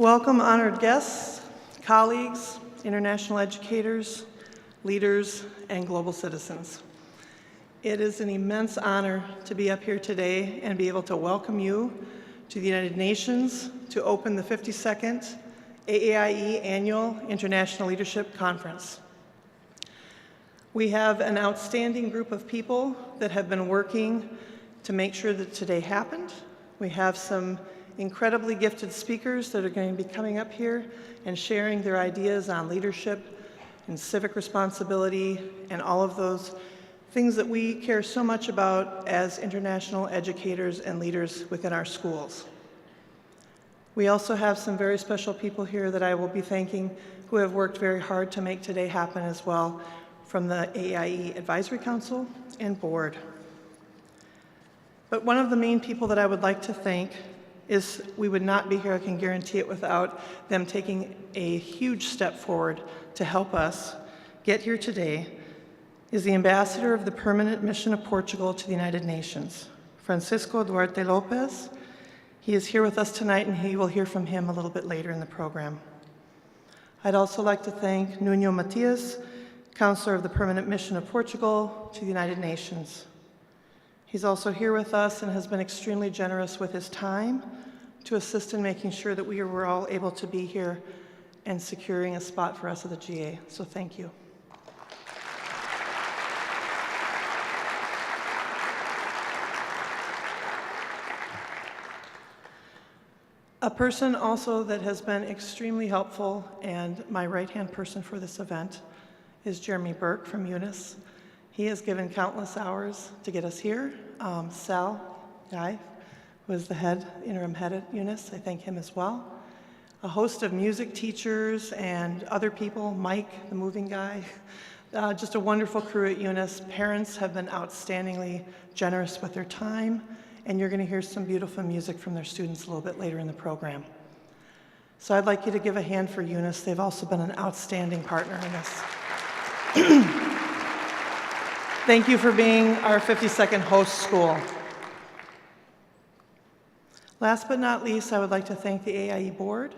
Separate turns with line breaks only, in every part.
Welcome, honored guests, colleagues, international educators, leaders, and global citizens. It is an immense honor to be up here today and be able to welcome you to the United Nations to open the 52nd AAIE Annual International Leadership Conference. We have an outstanding group of people that have been working to make sure that today happened. We have some incredibly gifted speakers that are going to be coming up here and sharing their ideas on leadership and civic responsibility and all of those things that we care so much about as international educators and leaders within our schools. We also have some very special people here that I will be thanking who have worked very hard to make today happen as well, from the AAIE Advisory Council and Board. But one of the main people that I would like to thank is we would not be here, I can guarantee it, without them taking a huge step forward to help us get here today, is the Ambassador of the Permanent Mission of Portugal to the United Nations, Francisco Duarte Lopez. He is here with us tonight, and you will hear from him a little bit later in the program. I'd also like to thank Nuno Matias, Counselor of the Permanent Mission of Portugal to the United Nations. He's also here with us and has been extremely generous with his time to assist in making sure that we were all able to be here and securing a spot for us at the GA. So thank you. A person also that has been extremely helpful and my right-hand person for this event is Jeremy Burke from UNIS. He has given countless hours to get us here. Sal Guy, who is the interim head at UNIS, I thank him as well. A host of music teachers and other people, Mike, the moving guy. Just a wonderful crew at UNIS. Parents have been outstandingly generous with their time, and you're going to hear some beautiful music from their students a little bit later in the program. So I'd like you to give a hand for UNIS. They've also been an outstanding partner in this. Thank you for being our 52nd host school. Last but not least, I would like to thank the AAIE Board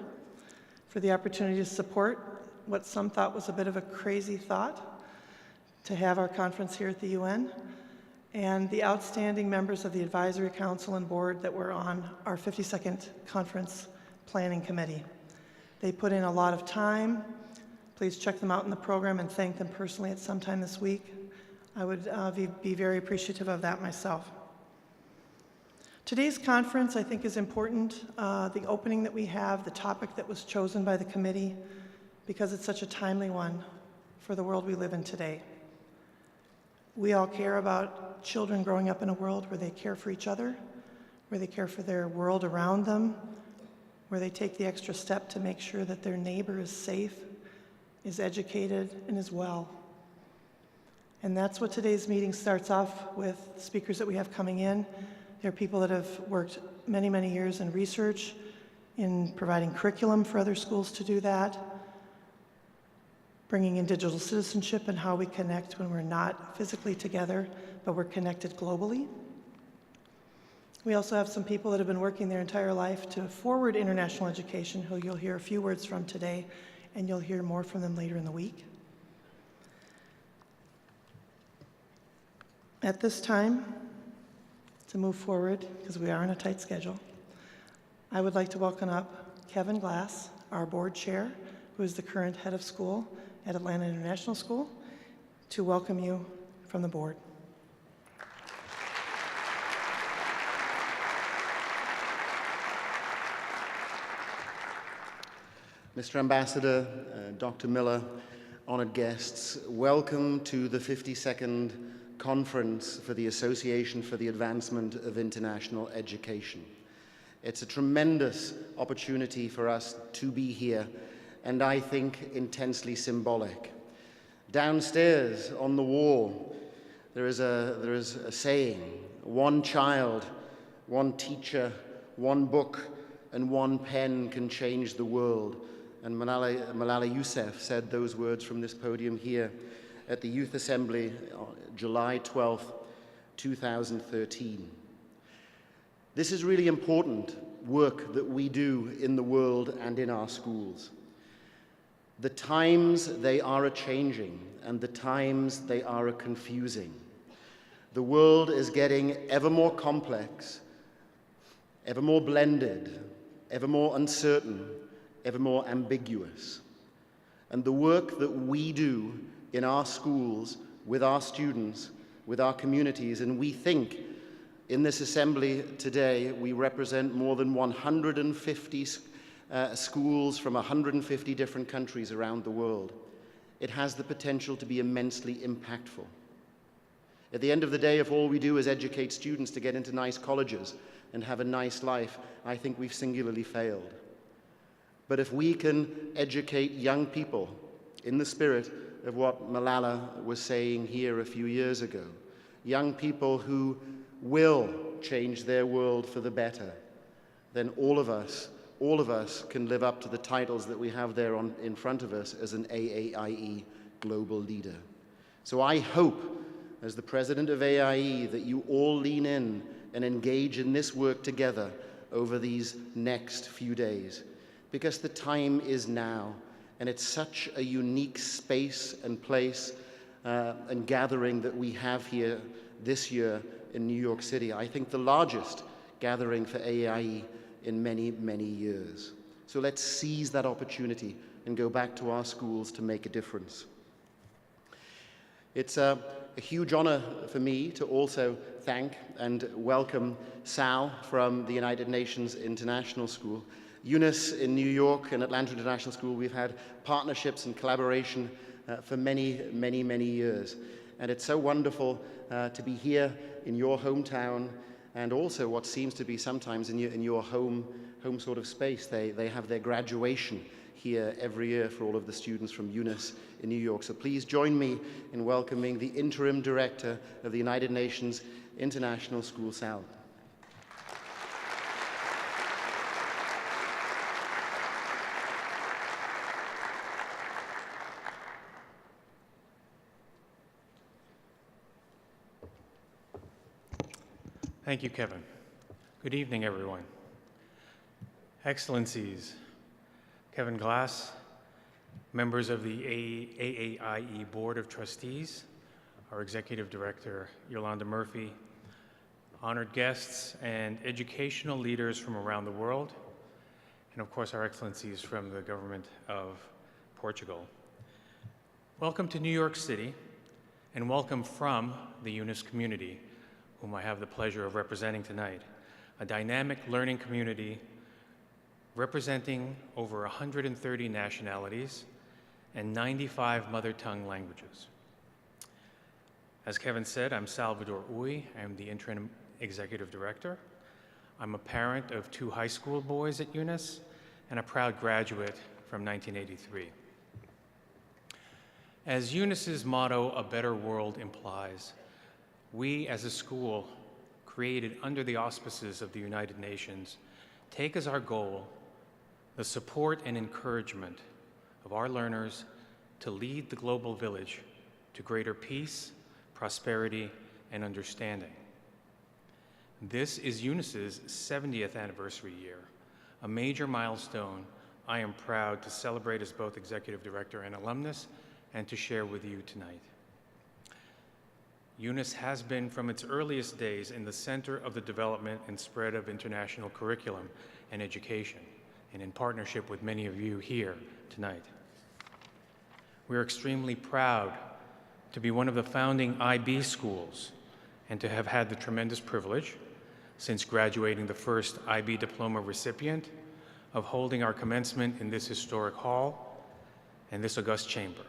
for the opportunity to support what some thought was a bit of a crazy thought, to have our conference here at the UN, and the outstanding members of the Advisory Council and Board that were on our 52nd Conference Planning Committee. They put in a lot of time. Please check them out in the program and thank them personally at some time this week. I would be very appreciative of that myself. Today's conference, I think, is important. The opening that we have, the topic that was chosen by the committee, because it's such a timely one for the world we live in today. We all care about children growing up in a world where they care for each other, where they care for their world around them, where they take the extra step to make sure that their neighbor is safe, is educated, and is well. And that's what today's meeting starts off with, speakers that we have coming in. They're people that have worked many, many years in research, in providing curriculum for other schools to do that, bringing in digital citizenship and how we connect when we're not physically together, but we're connected globally. We also have some people that have been working their entire life to forward international education, who you'll hear a few words from today, and you'll hear more from them later in the week. At this time, to move forward, because we are on a tight schedule, I would like to welcome up Kevin Glass, our board chair, who is the current head of school at Atlanta International School, to welcome you from the board.
Mr. Ambassador, Dr. Miller, honored guests, welcome to the 52nd Conference for the Association for the Advancement of International Education. It's a tremendous opportunity for us to be here, and I think intensely symbolic. Downstairs on the wall, there is a saying: one child, one teacher, one book, and one pen can change the world. And Malala Yousafzai said those words from this podium here at the Youth Assembly on July 12th, 2013. This is really important work that we do in the world and in our schools. The times they are a-changing, and the times they are a-confusing. The world is getting ever more complex, ever more blended, ever more uncertain, ever more ambiguous. And the work that we do in our schools, with our students, with our communities, and we think in this assembly today, we represent more than 150 schools from 150 different countries around the world. It has the potential to be immensely impactful. At the end of the day, if all we do is educate students to get into nice colleges and have a nice life, I think we've singularly failed. But if we can educate young people in the spirit of what Malala was saying here a few years ago, young people who will change their world for the better, then all of us can live up to the titles that we have there in front of us as an AAIE global leader. So I hope, as the president of AAIE, that you all lean in and engage in this work together over these next few days, because the time is now, and it's such a unique space and place and gathering that we have here this year in New York City. I think the largest gathering for AAIE in many, many years. So let's seize that opportunity and go back to our schools to make a difference. It's a huge honor for me to also thank and welcome Sal from the United Nations International School. Eunice in New York and Atlanta International School, we've had partnerships and collaboration for many, many, many years. And it's so wonderful to be here in your hometown, and also what seems to be sometimes in your home sort of space. They have their graduation here every year for all of the students from Eunice in New York. So please join me in welcoming the Interim Director of the United Nations International School, Sal.
Thank you, Kevin. Good evening, everyone. Excellencies, Kevin Glass, members of the AAIE Board of Trustees, our Executive Director, Yolanda Murphy, honored guests, and educational leaders from around the world, and of course, our Excellencies from the Government of Portugal. Welcome to New York City, and welcome from the Eunice community, whom I have the pleasure of representing tonight, a dynamic learning community representing over 130 nationalities and 95 mother tongue languages. As Kevin said, I'm Salvador Uy. I'm the interim executive director. I'm a parent of 2 high school boys at Eunice and a proud graduate from 1983. As Eunice's motto, "A better world," implies, we as a school, created under the auspices of the United Nations, take as our goal the support and encouragement of our learners to lead the global village to greater peace, prosperity, and understanding. This is Eunice's 70th anniversary year, a major milestone I am proud to celebrate as both executive director and alumnus, and to share with you tonight. Eunice has been from its earliest days in the center of the development and spread of international curriculum and education, and in partnership with many of you here tonight. We're extremely proud to be one of the founding IB schools and to have had the tremendous privilege, since graduating the first IB diploma recipient, of holding our commencement in this historic hall and this august chamber.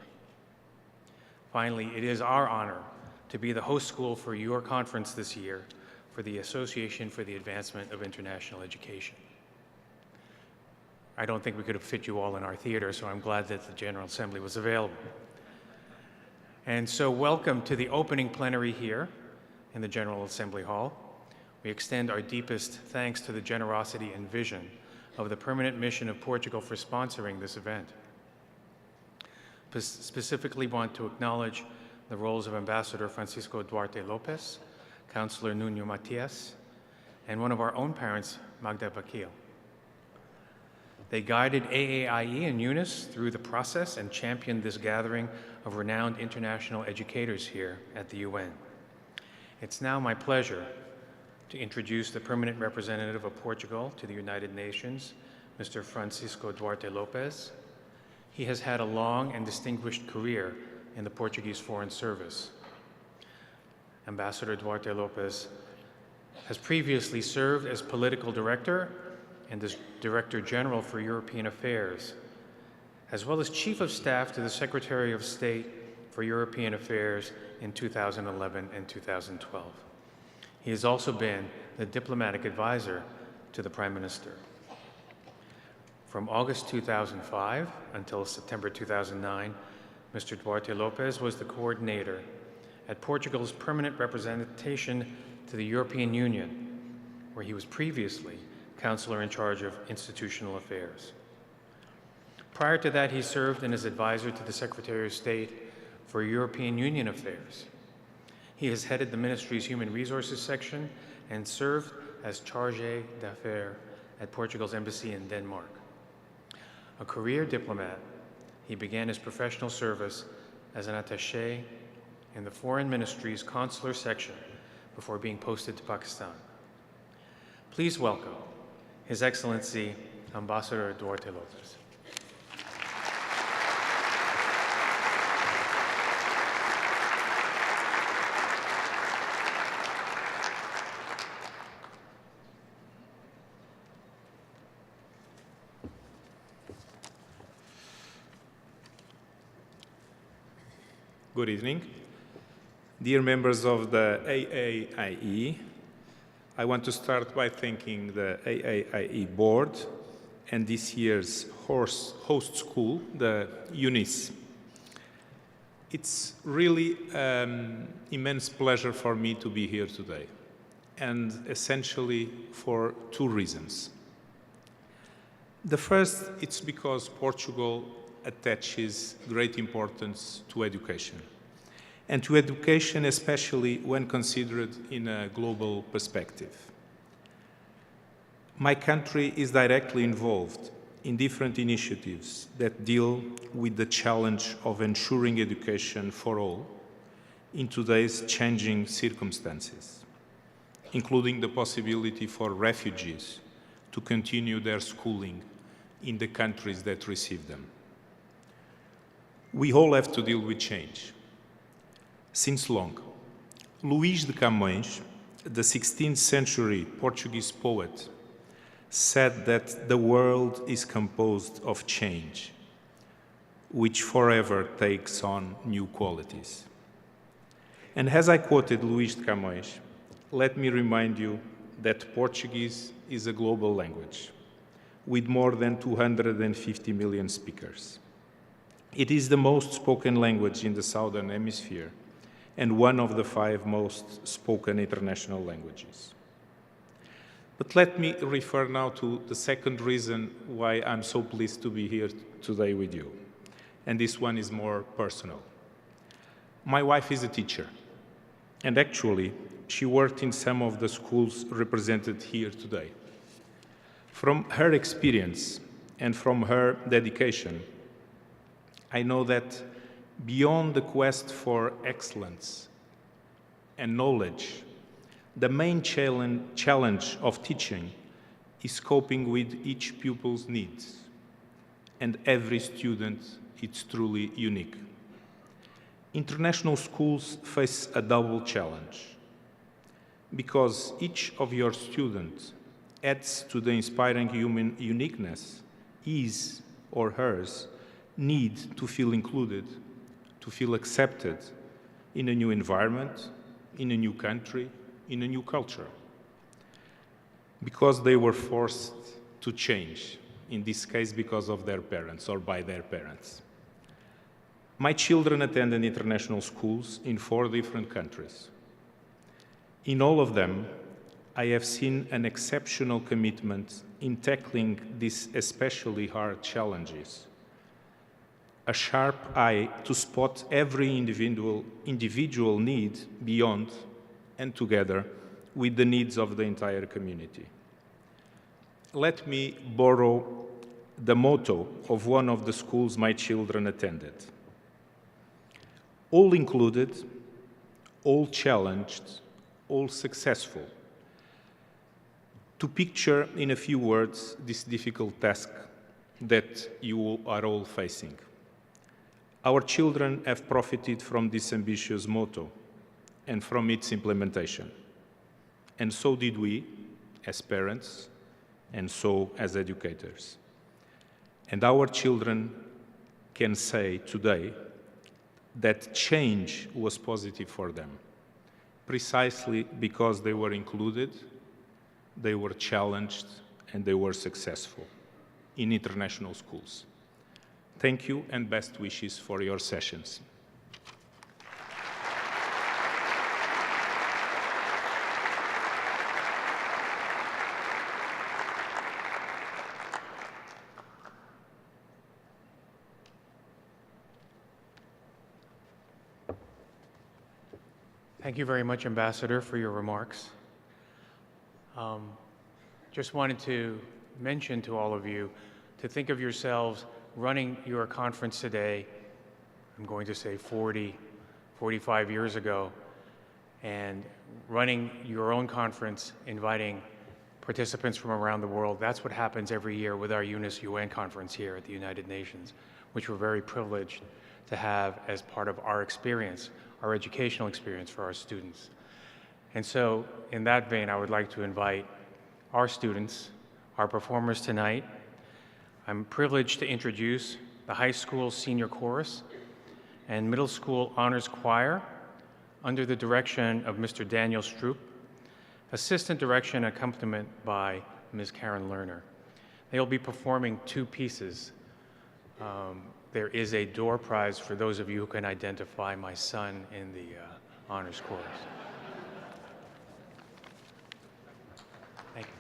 Finally, it is our honor to be the host school for your conference this year for the Association for the Advancement of International Education. I don't think we could have fit you all in our theater, so I'm glad that the General Assembly was available. And so welcome to the opening plenary here in the General Assembly Hall. We extend our deepest thanks to the generosity and vision of the Permanent Mission of Portugal for sponsoring this event. Specifically want to acknowledge the roles of Ambassador Francisco Duarte Lopez, Councillor Nuno Matias, and one of our own parents, Magda Baquil. They guided AAIE and UNIS through the process and championed this gathering of renowned international educators here at the UN. It's now my pleasure to introduce the permanent representative of Portugal to the United Nations, Mr. Francisco Duarte Lopes. He has had a long and distinguished career in the Portuguese Foreign Service. Ambassador Duarte Lopes has previously served as political director and as Director General for European Affairs, as well as Chief of Staff to the Secretary of State for European Affairs in 2011 and 2012. He has also been the diplomatic advisor to the Prime Minister. From August 2005 until September 2009, Mr. Duarte Lopes was the coordinator at Portugal's permanent representation to the European Union, where he was previously counselor in charge of institutional affairs. Prior to that, he served as advisor to the Secretary of State for European Union Affairs. He has headed the ministry's Human Resources section and served as Chargé d'Affaires at Portugal's embassy in Denmark. A career diplomat, he began his professional service as an attaché in the Foreign Ministry's consular section before being posted to Pakistan. Please welcome His Excellency Ambassador Duarte Lopes.
Good evening. Dear members of the AAIE, I want to start by thanking the AAIE board and this year's host school, the UNIS. It's really immense pleasure for me to be here today, and essentially for two reasons. The first, it's because Portugal attaches great importance to education, and to education especially when considered in a global perspective. My country is directly involved in different initiatives that deal with the challenge of ensuring education for all in today's changing circumstances, including the possibility for refugees to continue their schooling in the countries that receive them. We all have to deal with change. Since long, Luís de Camões, the 16th century Portuguese poet, said that the world is composed of change, which forever takes on new qualities. And as I quoted Luís de Camões, let me remind you that Portuguese is a global language with more than 250 million speakers. It is the most spoken language in the Southern Hemisphere and one of the 5 most spoken international languages. But let me refer now to the second reason why I'm so pleased to be here today with you. And this one is more personal. My wife is a teacher, and actually, she worked in some of the schools represented here today. From her experience and from her dedication, I know that beyond the quest for excellence and knowledge, the main challenge of teaching is coping with each pupil's needs, and every student is truly unique. International schools face a double challenge, because each of your students adds to the inspiring human uniqueness his or hers need to feel included, to feel accepted in a new environment, in a new country, in a new culture, because they were forced to change, in this case because of their parents or by their parents. My children attended international schools in 4 different countries. In all of them, I have seen an exceptional commitment in tackling these especially hard challenges. A sharp eye to spot every individual need beyond and together with the needs of the entire community. Let me borrow the motto of one of the schools my children attended: all included, all challenged, all successful. To picture in a few words this difficult task that you are all facing. Our children have profited from this ambitious motto and from its implementation. And so did we, as parents, and so as educators. And our children can say today that change was positive for them, precisely because they were included, they were challenged, and they were successful in international schools. Thank you and best wishes for your sessions.
Thank you very much, Ambassador, for your remarks. Just wanted to mention to all of you to think of yourselves running your conference today, I'm going to say 40, 45 years ago, and running your own conference, inviting participants from around the world. That's what happens every year with our UNIS UN conference here at the United Nations, which we're very privileged to have as part of our experience, our educational experience for our students. And so, in that vein, I would like to invite our students, our performers tonight. I'm privileged to introduce the high school senior chorus and middle school honors choir under the direction of Mr. Daniel Stroop, assistant direction and accompaniment by Ms. Karen Lerner. They'll be performing two pieces. There is a door prize for those of you who can identify my son in the honors chorus. Thank you.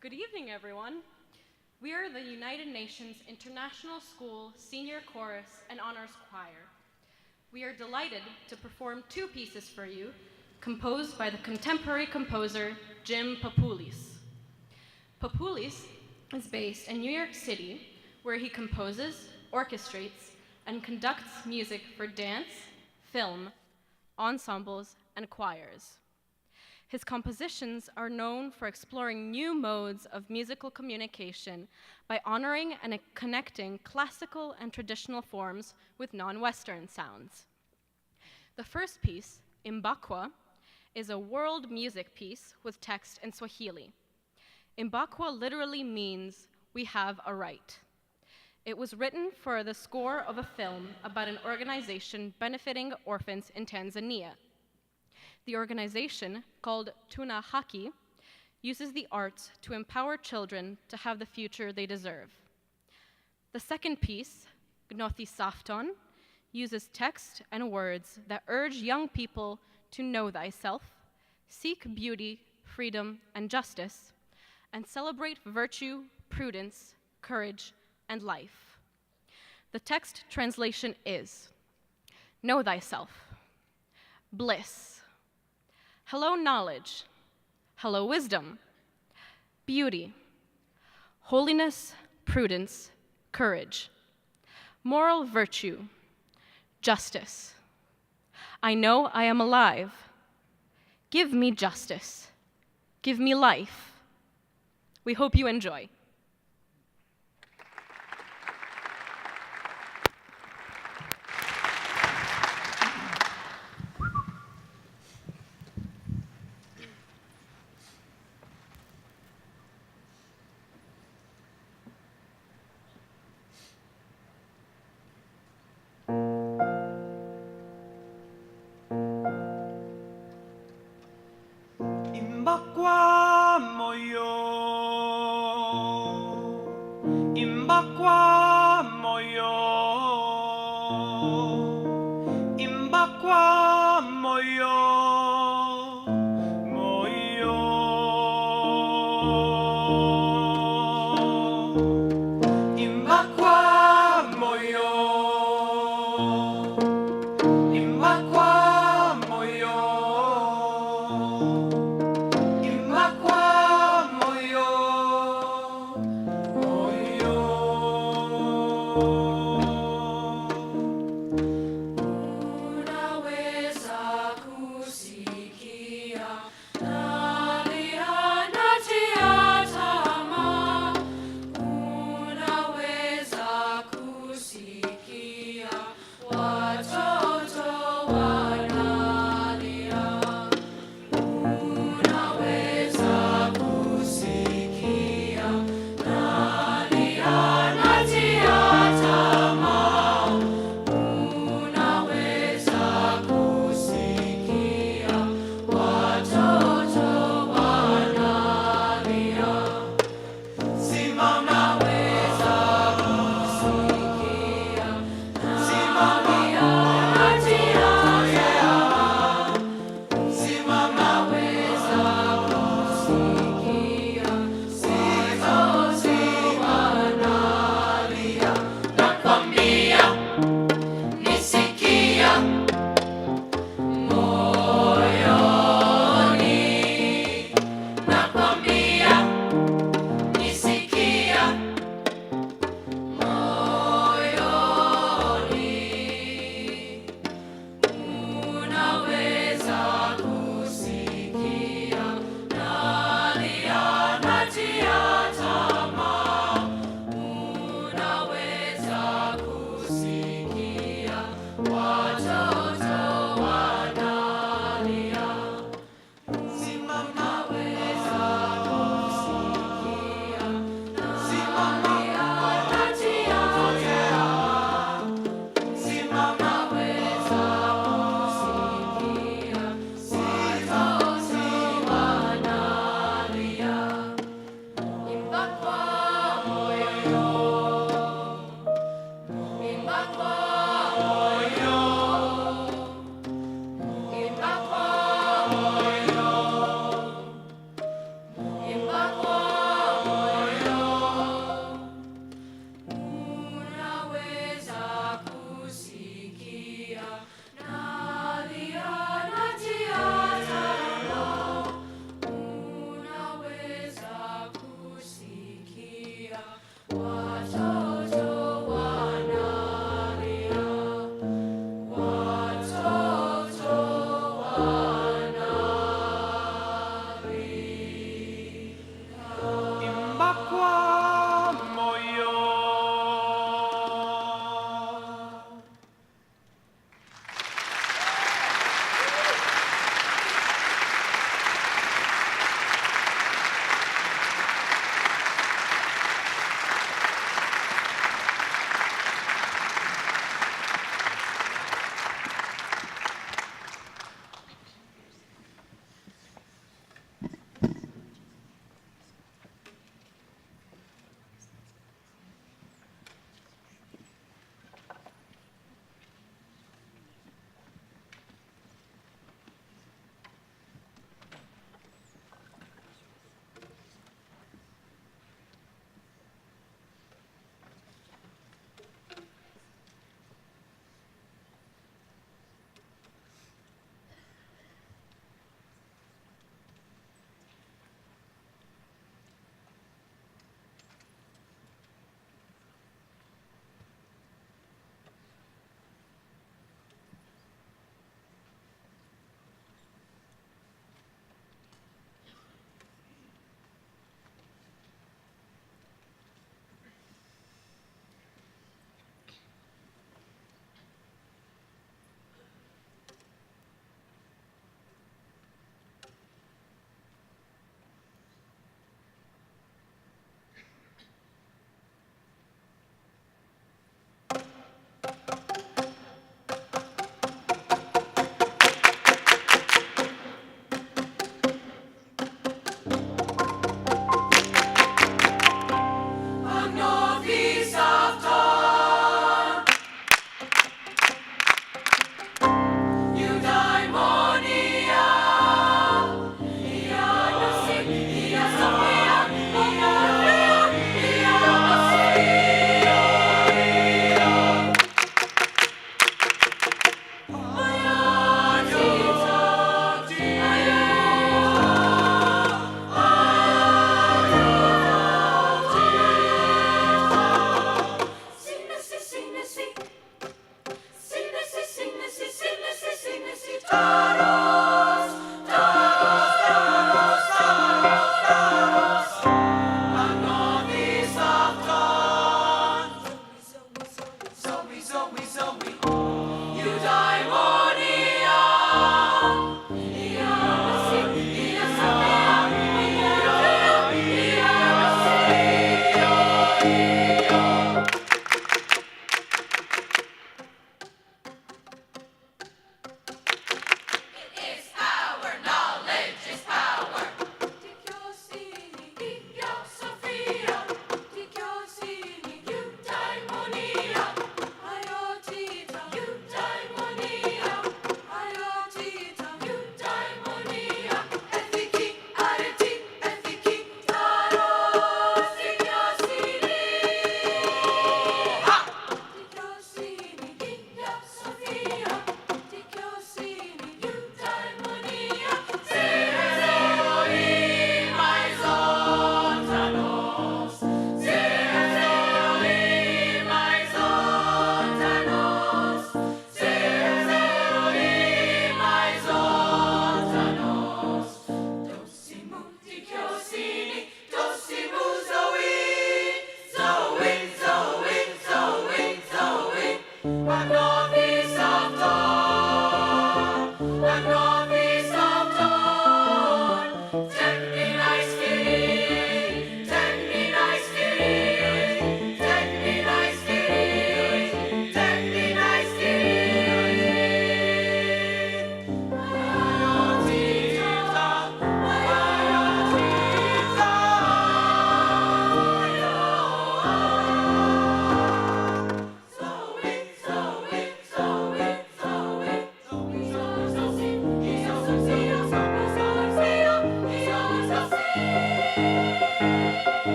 Good evening, everyone. We are the United Nations International School Senior Chorus and Honors Choir. We are delighted to perform two pieces for you, composed by the contemporary composer Jim Papoulis. Papoulis is based in New York City, where he composes, orchestrates, and conducts music for dance, film, ensembles, and choirs. His compositions are known for exploring new modes of musical communication by honoring and connecting classical and traditional forms with non-Western sounds. The first piece, Imbakwa, is a world music piece with text in Swahili. Imbakwa literally means "we have a right." It was written for the score of a film about an organization benefiting orphans in Tanzania. The organization, called Tuna Haki, uses the arts to empower children to have the future they deserve. The second piece, Gnothi Safton, uses text and words that urge young people to know thyself, seek beauty, freedom, and justice, and celebrate virtue, prudence, courage, and life. The text translation is: know thyself, bliss, hello knowledge, hello wisdom, beauty, holiness, prudence, courage, moral virtue, justice. I know I am alive. Give me justice. Give Me Life. We hope you enjoy.
Imbakwa moyo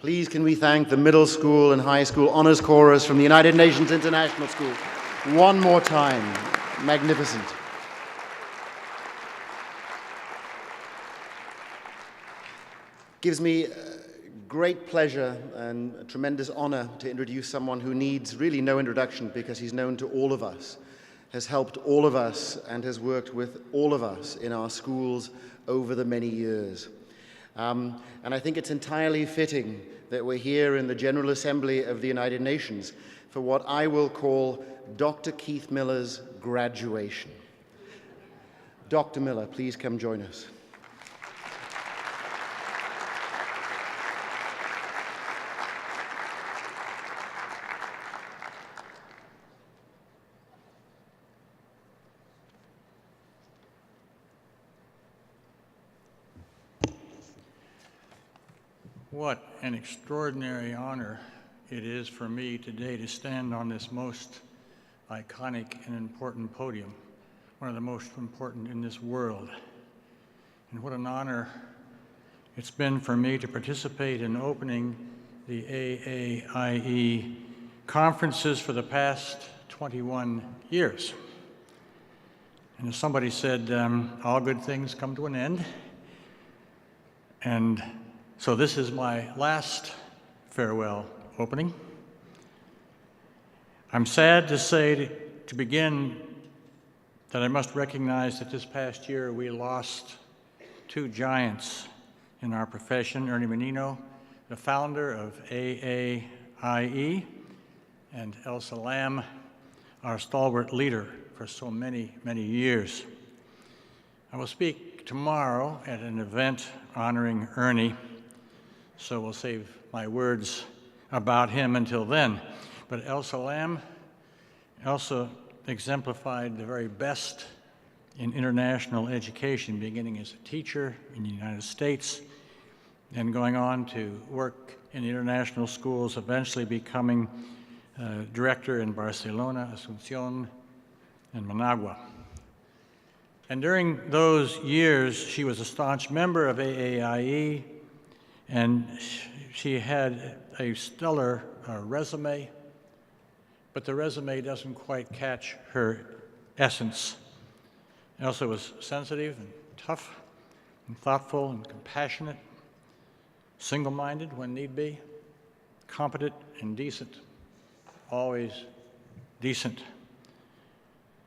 Please can we thank the middle school and high school honors chorus from the United Nations International School one more time. Magnificent. Gives me great pleasure and a tremendous honor to introduce someone who needs really no introduction because he's known to all of us, has helped all of us, and has worked with all of us in our schools over the many years. And I think it's entirely fitting that we're here in the General Assembly of the United Nations for what I will call Dr. Keith Miller's graduation. Dr. Miller, please come join us.
What an extraordinary honor it is for me today to stand on this most iconic and important podium, one of the most important in this world. And what an honor it's been for me to participate in opening the AAIE conferences for the past 21 years. And as somebody said, all good things come to an end. And so this is my last farewell opening. I'm sad to say to begin that I must recognize that this past year we lost two giants in our profession, Ernie Menino, the founder of AAIE, and Elsa Lam, our stalwart leader for so many, many years. I will speak tomorrow at an event honoring Ernie, so we'll save my words about him until then. But Elsa Lam also exemplified the very best in international education, beginning as a teacher in the United States and going on to work in international schools, eventually becoming director in Barcelona, Asunción, and Managua. And during those years, she was a staunch member of AAIE, and she had a stellar resume, but the resume doesn't quite catch her essence. Elsa was sensitive and tough and thoughtful and compassionate, single-minded when need be, competent and decent, always decent.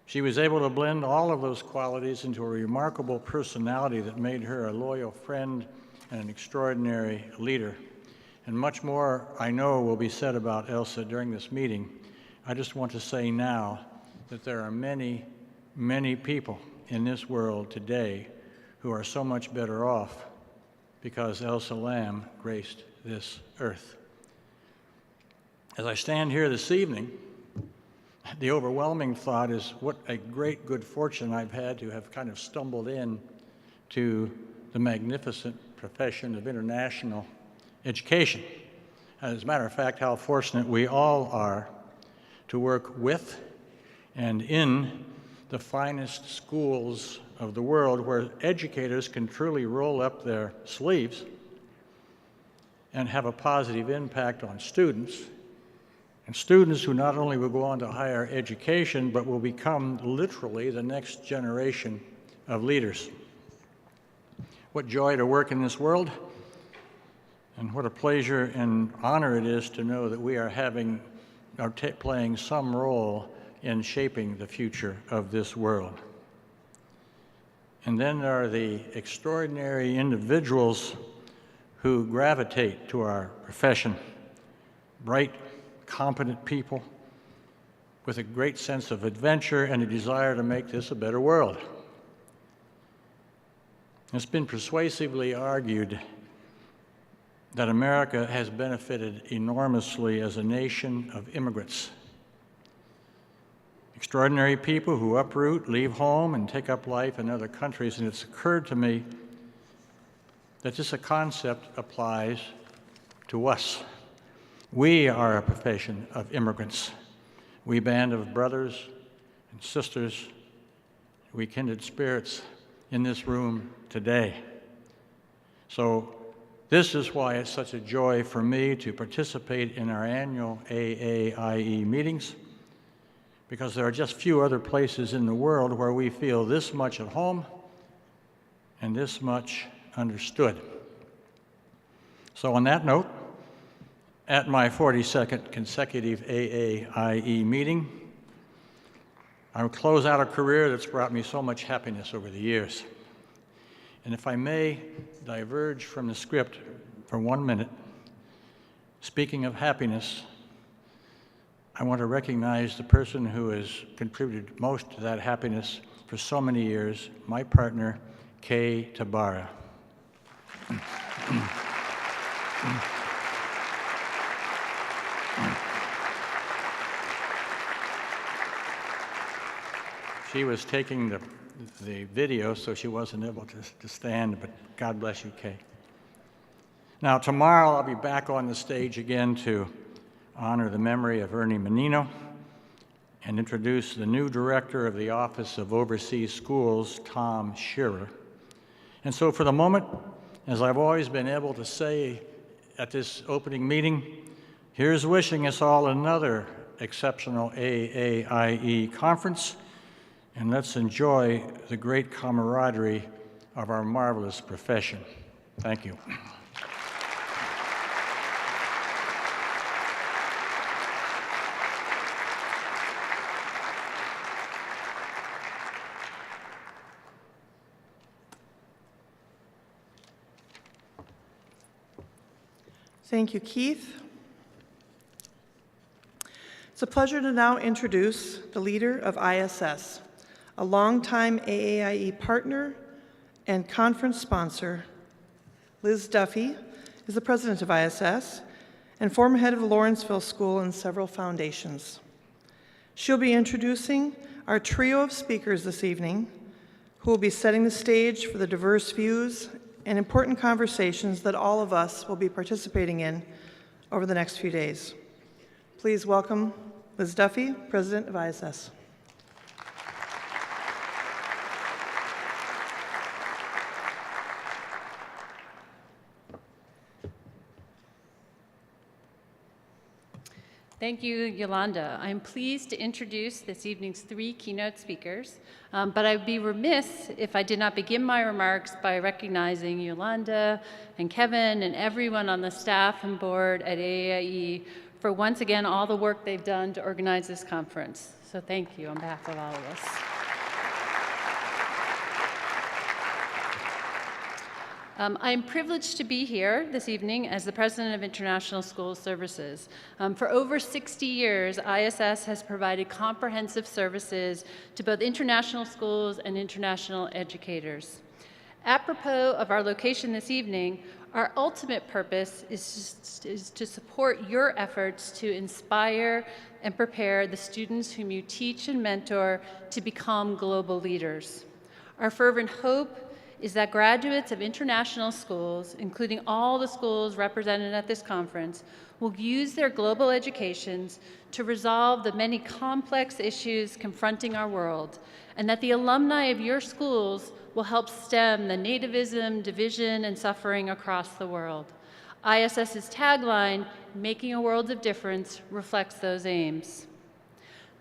She was able to blend all of those qualities into a remarkable personality that made her a loyal friend and an extraordinary leader. And much more, I know, will be said about Elsa during this meeting. I just want to say now that there are many, many people in this world today who are so much better off because Elsa Lam graced this earth. As I stand here this evening, the overwhelming thought is what a great good fortune I've had to have kind of stumbled in to the magnificent profession of international education. As a matter of fact, how fortunate we all are to work with and in the finest schools of the world where educators can truly roll up their sleeves and have a positive impact on students, and students who not only will go on to higher education, but will become literally the next generation of leaders. What joy to work in this world, and what a pleasure and honor it is to know that we are playing some role in shaping the future of this world. And then there are the extraordinary individuals who gravitate to our profession, bright, competent people with a great sense of adventure and a desire to make this a better world. It's been persuasively argued that America has benefited enormously as a nation of immigrants. Extraordinary people who uproot, leave home, and take up life in other countries, and it's occurred to me that this concept applies to us. We are a profession of immigrants. We band of brothers and sisters, we kindred spirits in this room today. So this is why it's such a joy for me to participate in our annual AAIE meetings, because there are just few other places in the world where we feel this much at home and this much understood. So on that note, at my 42nd consecutive AAIE meeting, I will close out a career that's brought me so much happiness over the years. And if I may diverge from the script for 1 minute, speaking of happiness, I want to recognize the person who has contributed most to that happiness for so many years, my partner, Kay Tabara. She was taking the video, so she wasn't able to stand, but God bless you, Kay. Now, tomorrow I'll be back on the stage again to honor the memory of Ernie Menino and introduce the new director of the Office of Overseas Schools, Tom Shearer. And so for the moment, as I've always been able to say at this opening meeting, here's wishing us all another exceptional AAIE conference, and let's enjoy the great camaraderie of our marvelous profession. Thank you.
Thank you, Keith. It's a pleasure to now introduce the leader of ISS, a longtime AAIE partner and conference sponsor. Liz Duffy is the president of ISS and former head of the Lawrenceville School and several foundations. She'll be introducing our trio of speakers this evening, who will be setting the stage for the diverse views and important conversations that all of us will be participating in over the next few days. Please welcome Liz Duffy, president of ISS.
Thank you, Yolanda. I'm pleased to introduce this evening's 3 keynote speakers, but I'd be remiss if I did not begin my remarks by recognizing Yolanda and Kevin and everyone on the staff and board at AAIE for once again all the work they've done to organize this conference. So thank you on behalf of all of us. I'm privileged to be here this evening as the president of International School Services. For over 60 years, ISS has provided comprehensive services to both international schools and international educators. Apropos of our location this evening, our ultimate purpose is to support your efforts to inspire and prepare the students whom you teach and mentor to become global leaders. Our fervent hope is that graduates of international schools, including all the schools represented at this conference, will use their global educations to resolve the many complex issues confronting our world, and that the alumni of your schools will help stem the nativism, division, and suffering across the world. ISS's tagline, "Making a World of Difference," reflects those aims.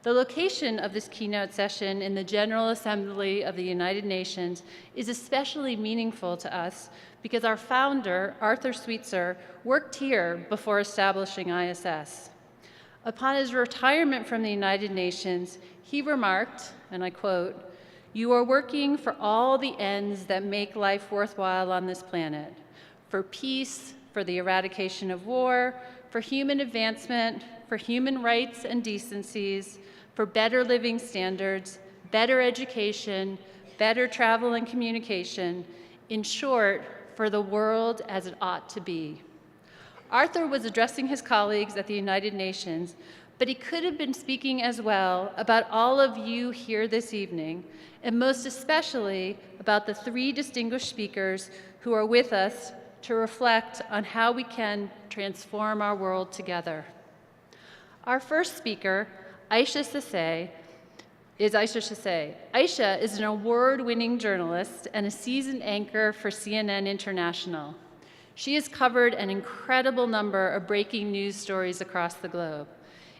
The location of this keynote session in the General Assembly of the United Nations is especially meaningful to us because our founder, Arthur Sweetser, worked here before establishing ISS. Upon his retirement from the United Nations, he remarked, and I quote, "You are working for all the ends that make life worthwhile on this planet, for peace, for the eradication of war, for human advancement, for human rights and decencies, for better living standards, better education, better travel and communication, in short, for the world as it ought to be." Arthur was addressing his colleagues at the United Nations, but he could have been speaking as well about all of you here this evening, and most especially about the 3 distinguished speakers who are with us to reflect on how we can transform our world together. Our first speaker, Aisha Sasay, is Aisha Sasay. Aisha is an award-winning journalist and a seasoned anchor for CNN International. She has covered an incredible number of breaking news stories across the globe.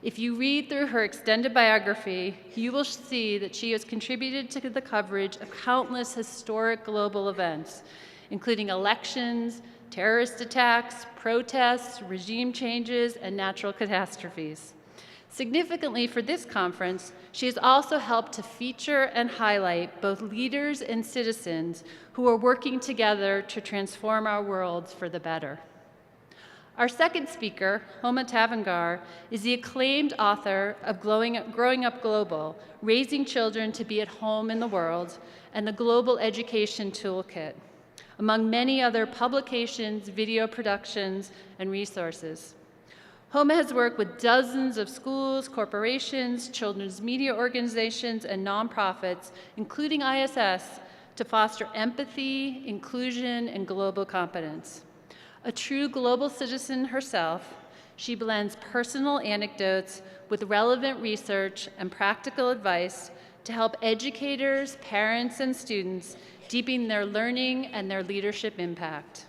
If you read through her extended biography, you will see that she has contributed to the coverage of countless historic global events, including elections, terrorist attacks, protests, regime changes, and natural catastrophes. Significantly for this conference, she has also helped to feature and highlight both leaders and citizens who are working together to transform our worlds for the better. Our second speaker, Homa Tavangar, is the acclaimed author of Growing Up Global, Raising Children to Be at Home in the World, and the Global Education Toolkit, among many other publications, video productions, and resources. Homa has worked with dozens of schools, corporations, children's media organizations, and nonprofits, including ISS, to foster empathy, inclusion, and global competence. A true global citizen herself, she blends personal anecdotes with relevant research and practical advice to help educators, parents, and students deepen their learning and their leadership impact.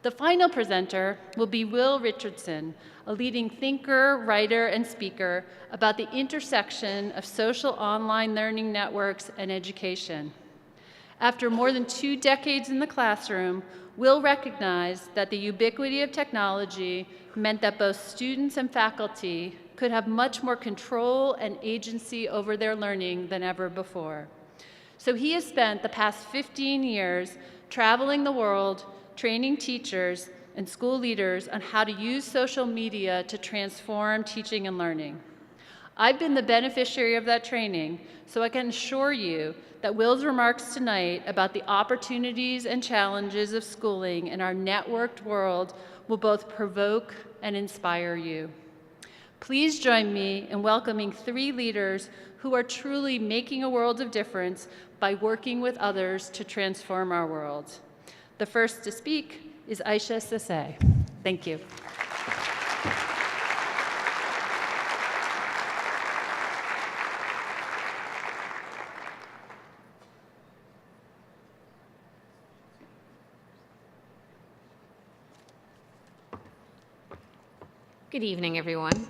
The final presenter will be Will Richardson, a leading thinker, writer, and speaker about the intersection of social online learning networks and education. After more than 2 decades in the classroom, Will recognized that the ubiquity of technology meant that both students and faculty could have much more control and agency over their learning than ever before. So he has spent the past 15 years traveling the world, training teachers and school leaders on how to use social media to transform teaching and learning. I've been the beneficiary of that training, so I can assure you that Will's remarks tonight about the opportunities and challenges of schooling in our networked world will both provoke and inspire you. Please join me in welcoming 3 leaders who are truly making a world of difference by working with others to transform our world. The first to speak is Aisha Sasay. Thank you.
Good evening, everyone.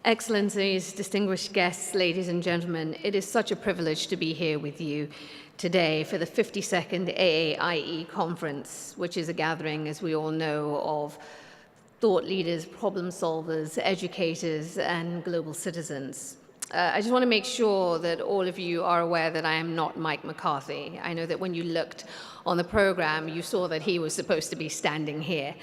Excellencies, distinguished guests, ladies and gentlemen, it is such a privilege to be here with you today for the 52nd AAIE conference, which is a gathering, as we all know, of thought leaders, problem solvers, educators, and global citizens. I just want to make sure that all of you are aware that I am not Mike McCarthy. I know that when you looked on the program, you saw that he was supposed to be standing here.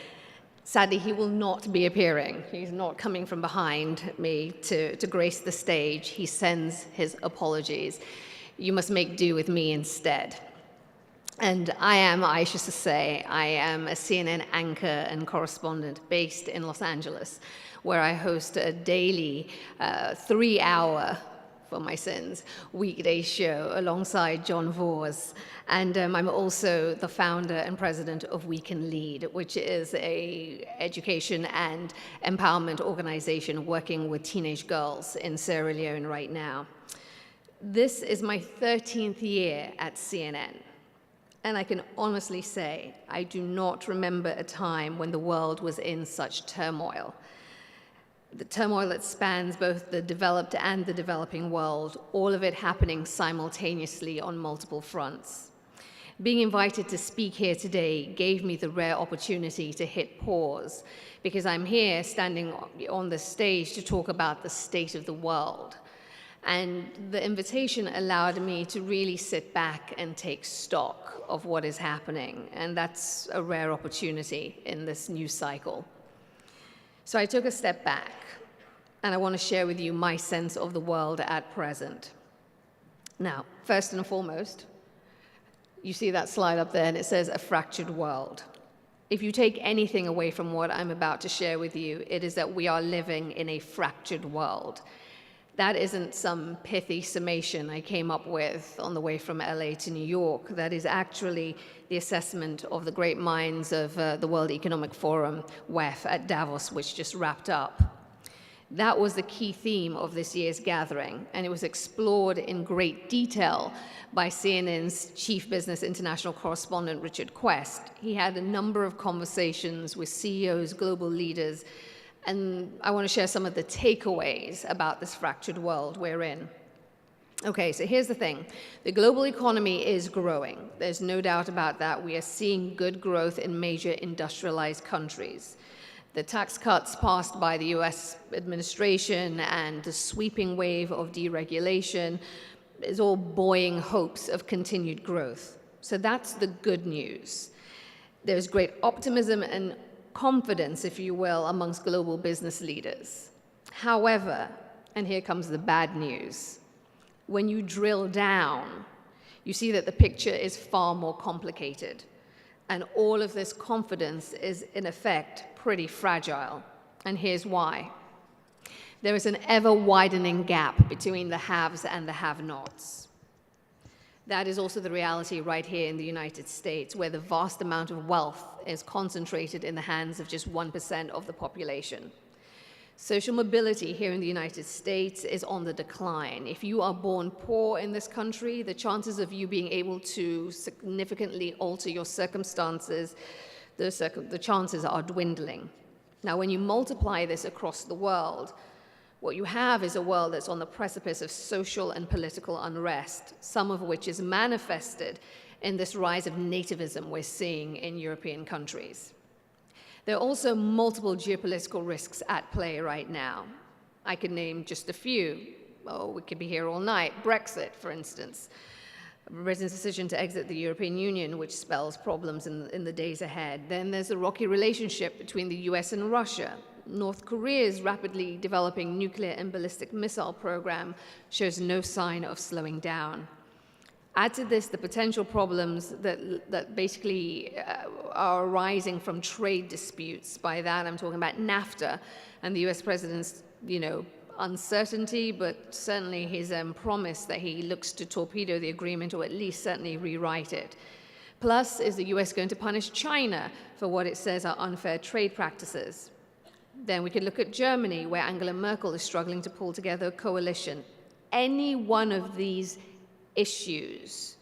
Sadly, he will not be appearing. He's not coming from behind me to grace the stage. He sends his apologies. You must make do with me instead. And I am Aisha Sasay. I am a CNN anchor and correspondent based in Los Angeles, where I host a daily 3-hour, for my sins, weekday show alongside John Vors. And I'm also the founder and president of We Can Lead, which is an education and empowerment organization working with teenage girls in Sierra Leone right now. This is my 13th year at CNN. And I can honestly say, I do not remember a time when the world was in such turmoil. The turmoil that spans both the developed and the developing world, all of it happening simultaneously on multiple fronts. Being invited to speak here today gave me the rare opportunity to hit pause, because I'm here standing on the stage to talk about the state of the world. And the invitation allowed me to really sit back and take stock of what is happening, and that's a rare opportunity in this news cycle. So I took a step back, and I want to share with you my sense of the world at present. Now, first and foremost, you see that slide up there, and it says a fractured world. If you take anything away from what I'm about to share with you, it is that we are living in a fractured world. That isn't some pithy summation I came up with on the way from LA to New York. That is actually the assessment of the great minds of the World Economic Forum, WEF, at Davos, which just wrapped up. That was the key theme of this year's gathering, and it was explored in great detail by CNN's Chief Business International Correspondent, Richard Quest. He had a number of conversations with CEOs, global leaders, and I want to share some of the takeaways about this fractured world we're in. Okay, so here's the thing. The global economy is growing. There's no doubt about that. We are seeing good growth in major industrialized countries. The tax cuts passed by the US administration and the sweeping wave of deregulation is all buoying hopes of continued growth. So that's the good news. There's great optimism and confidence, if you will, amongst global business leaders. However, and here comes the bad news, when you drill down, you see that the picture is far more complicated. And all of this confidence is, in effect, pretty fragile. And here's why. There is an ever-widening gap between the haves and the have-nots. That is also the reality right here in the United States, where the vast amount of wealth is concentrated in the hands of just 1% of the population. Social mobility here in the United States is on the decline. If you are born poor in this country, the chances of you being able to significantly alter your circumstances, the chances are dwindling. Now, when you multiply this across the world, what you have is a world that's on the precipice of social and political unrest, some of which is manifested in this rise of nativism we're seeing in European countries. There are also multiple geopolitical risks at play right now. I could name just a few. Oh, we could be here all night. Brexit, for instance. Britain's decision to exit the European Union, which spells problems in the days ahead. Then there's a rocky relationship between the US and Russia. North Korea's rapidly developing nuclear and ballistic missile program shows no sign of slowing down. Add to this the potential problems that basically are arising from trade disputes. By that, I'm talking about NAFTA and the US president's, uncertainty, but certainly his promise that he looks to torpedo the agreement or at least certainly rewrite it. Plus, is the US going to punish China for what it says are unfair trade practices? Then we could look at Germany, where Angela Merkel is struggling to pull together a coalition. Any one of these issues,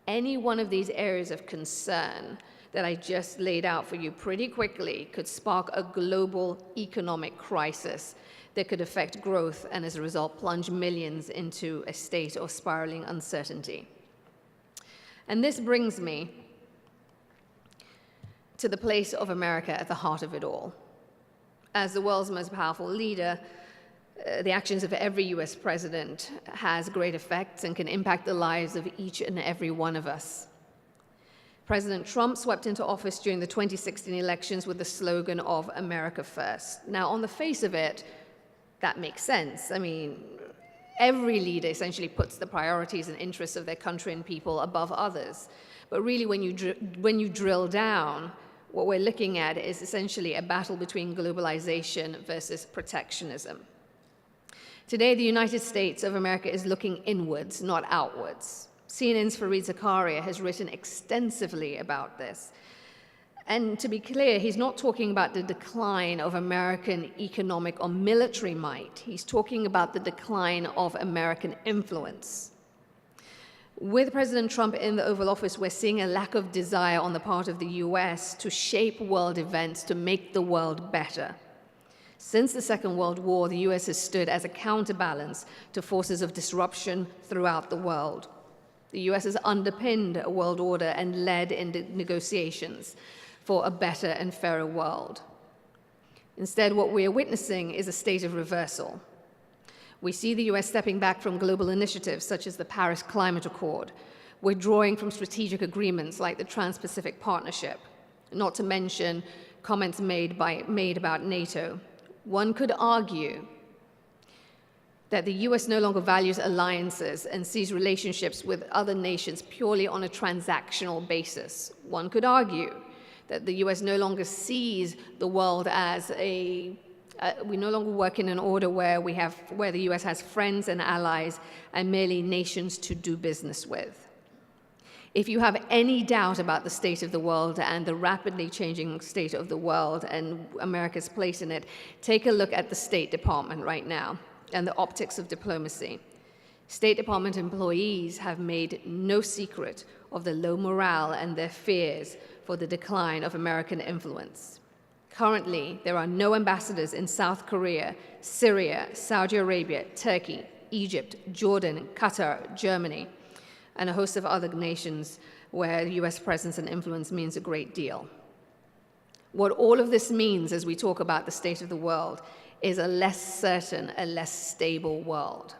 any one of these areas of concern that I just laid out for you pretty quickly could spark a global economic crisis that could affect growth and as a result plunge millions into a state of spiraling uncertainty. And this brings me to the place of America at the heart of it all. As the world's most powerful leader, the actions of every US president has great effects and can impact the lives of each and every one of us. President Trump swept into office during the 2016 elections with the slogan of America First. Now, on the face of it, that makes sense. I mean, every leader essentially puts the priorities and interests of their country and people above others. But really, when you drill down, what we're looking at is essentially a battle between globalization versus protectionism. Today, the United States of America is looking inwards, not outwards. CNN's Fareed Zakaria has written extensively about this. And to be clear, he's not talking about the decline of American economic or military might. He's talking about the decline of American influence. With President Trump in the Oval Office, we're seeing a lack of desire on the part of the US to shape world events to make the world better. Since the Second World War, the US has stood as a counterbalance to forces of disruption throughout the world. The US has underpinned a world order and led in the negotiations for a better and fairer world. Instead, what we are witnessing is a state of reversal. We see the US stepping back from global initiatives such as the Paris Climate Accord, withdrawing from strategic agreements like the Trans-Pacific Partnership, not to mention comments made about NATO. One could argue that the US no longer values alliances and sees relationships with other nations purely on a transactional basis. One could argue that the US no longer sees the world as we no longer work in an order where the US has friends and allies and merely nations to do business with. If you have any doubt about the state of the world and the rapidly changing state of the world and America's place in it, take a look at the State Department right now and the optics of diplomacy. State Department employees have made no secret of the low morale and their fears for the decline of American influence. Currently, there are no ambassadors in South Korea, Syria, Saudi Arabia, Turkey, Egypt, Jordan, Qatar, Germany, and a host of other nations where US presence and influence means a great deal. What all of this means as we talk about the state of the world is a less certain, a less stable world.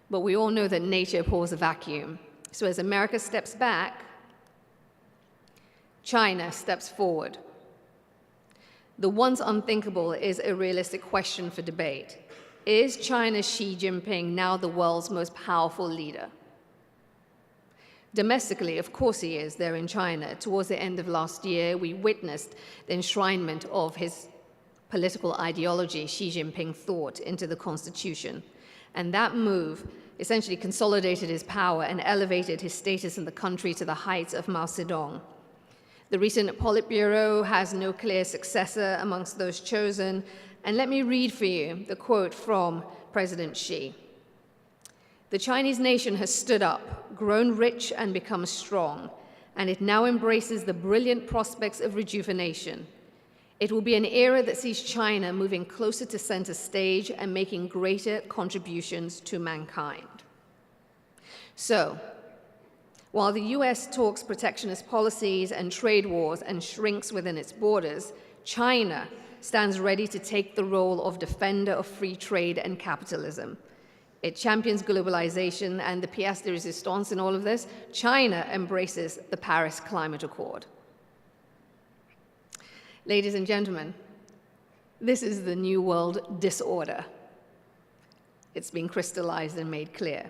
But we all know that nature abhors a vacuum. So as America steps back, China steps forward. The once unthinkable is a realistic question for debate. Is China's Xi Jinping now the world's most powerful leader? Domestically, of course he is there in China. Towards the end of last year, we witnessed the enshrinement of his political ideology, Xi Jinping thought, into the constitution. And that move essentially consolidated his power and elevated his status in the country to the heights of Mao Zedong. The recent Politburo has no clear successor amongst those chosen. And let me read for you the quote from President Xi. "The Chinese nation has stood up, grown rich, and become strong, and it now embraces the brilliant prospects of rejuvenation. It will be an era that sees China moving closer to center stage and making greater contributions to mankind." So, while the US talks protectionist policies and trade wars and shrinks within its borders, China stands ready to take the role of defender of free trade and capitalism. It champions globalization and the pièce de résistance in all of this. China embraces the Paris Climate Accord. Ladies and gentlemen, this is the New World disorder. It's been crystallized and made clear.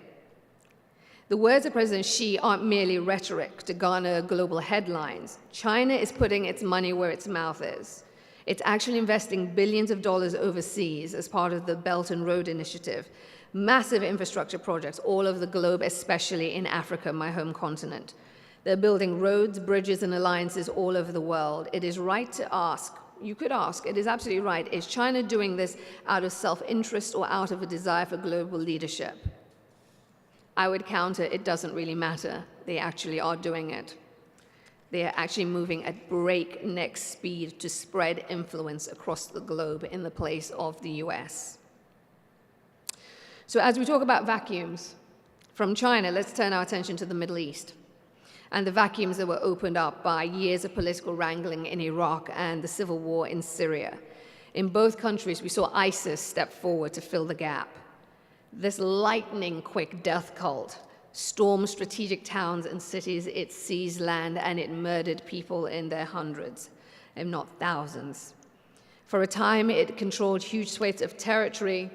The words of President Xi aren't merely rhetoric to garner global headlines. China is putting its money where its mouth is. It's actually investing billions of dollars overseas as part of the Belt and Road Initiative. Massive infrastructure projects all over the globe, especially in Africa, my home continent. They're building roads, bridges, and alliances all over the world. It is right to ask, you could ask, it is absolutely right, is China doing this out of self-interest or out of a desire for global leadership? I would counter, it doesn't really matter. They actually are doing it. They are actually moving at breakneck speed to spread influence across the globe in the place of the US. So as we talk about vacuums from China, let's turn our attention to the Middle East and the vacuums that were opened up by years of political wrangling in Iraq and the civil war in Syria. In both countries, we saw ISIS step forward to fill the gap. This lightning-quick death cult stormed strategic towns and cities, it seized land, and it murdered people in their hundreds, if not thousands. For a time, it controlled huge swathes of territory,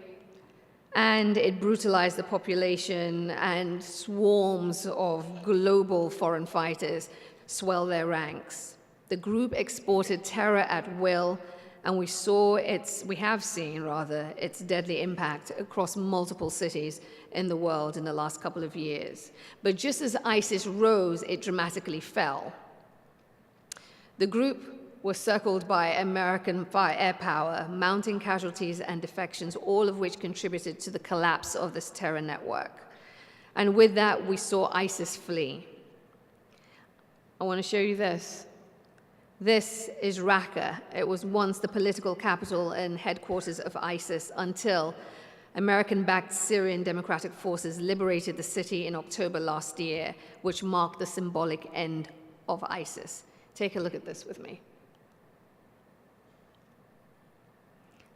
and it brutalized the population, and swarms of global foreign fighters swell their ranks. The group exported terror at will, and we have seen its deadly impact across multiple cities in the world in the last couple of years. But just as ISIS rose, it dramatically fell. The group was circled by American air power, mounting casualties and defections, all of which contributed to the collapse of this terror network. And with that, we saw ISIS flee. I want to show you this. This is Raqqa. It was once the political capital and headquarters of ISIS until American-backed Syrian Democratic Forces liberated the city in October last year, which marked the symbolic end of ISIS. Take a look at this with me.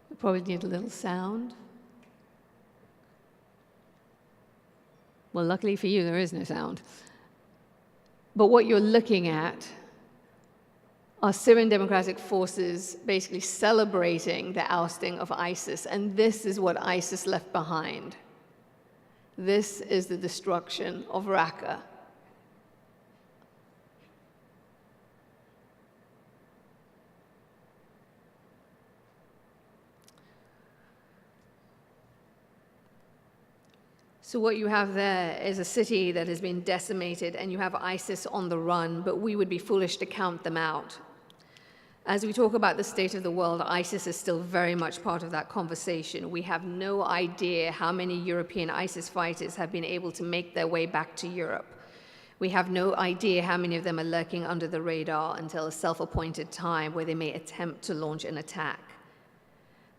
We probably need a little sound. Well, luckily for you, there is no sound. But what you're looking at are Syrian Democratic Forces basically celebrating the ousting of ISIS, and this is what ISIS left behind. This is the destruction of Raqqa. So what you have there is a city that has been decimated, and you have ISIS on the run, but we would be foolish to count them out. As we talk about the state of the world, ISIS is still very much part of that conversation. We have no idea how many European ISIS fighters have been able to make their way back to Europe. We have no idea how many of them are lurking under the radar until a self-appointed time where they may attempt to launch an attack.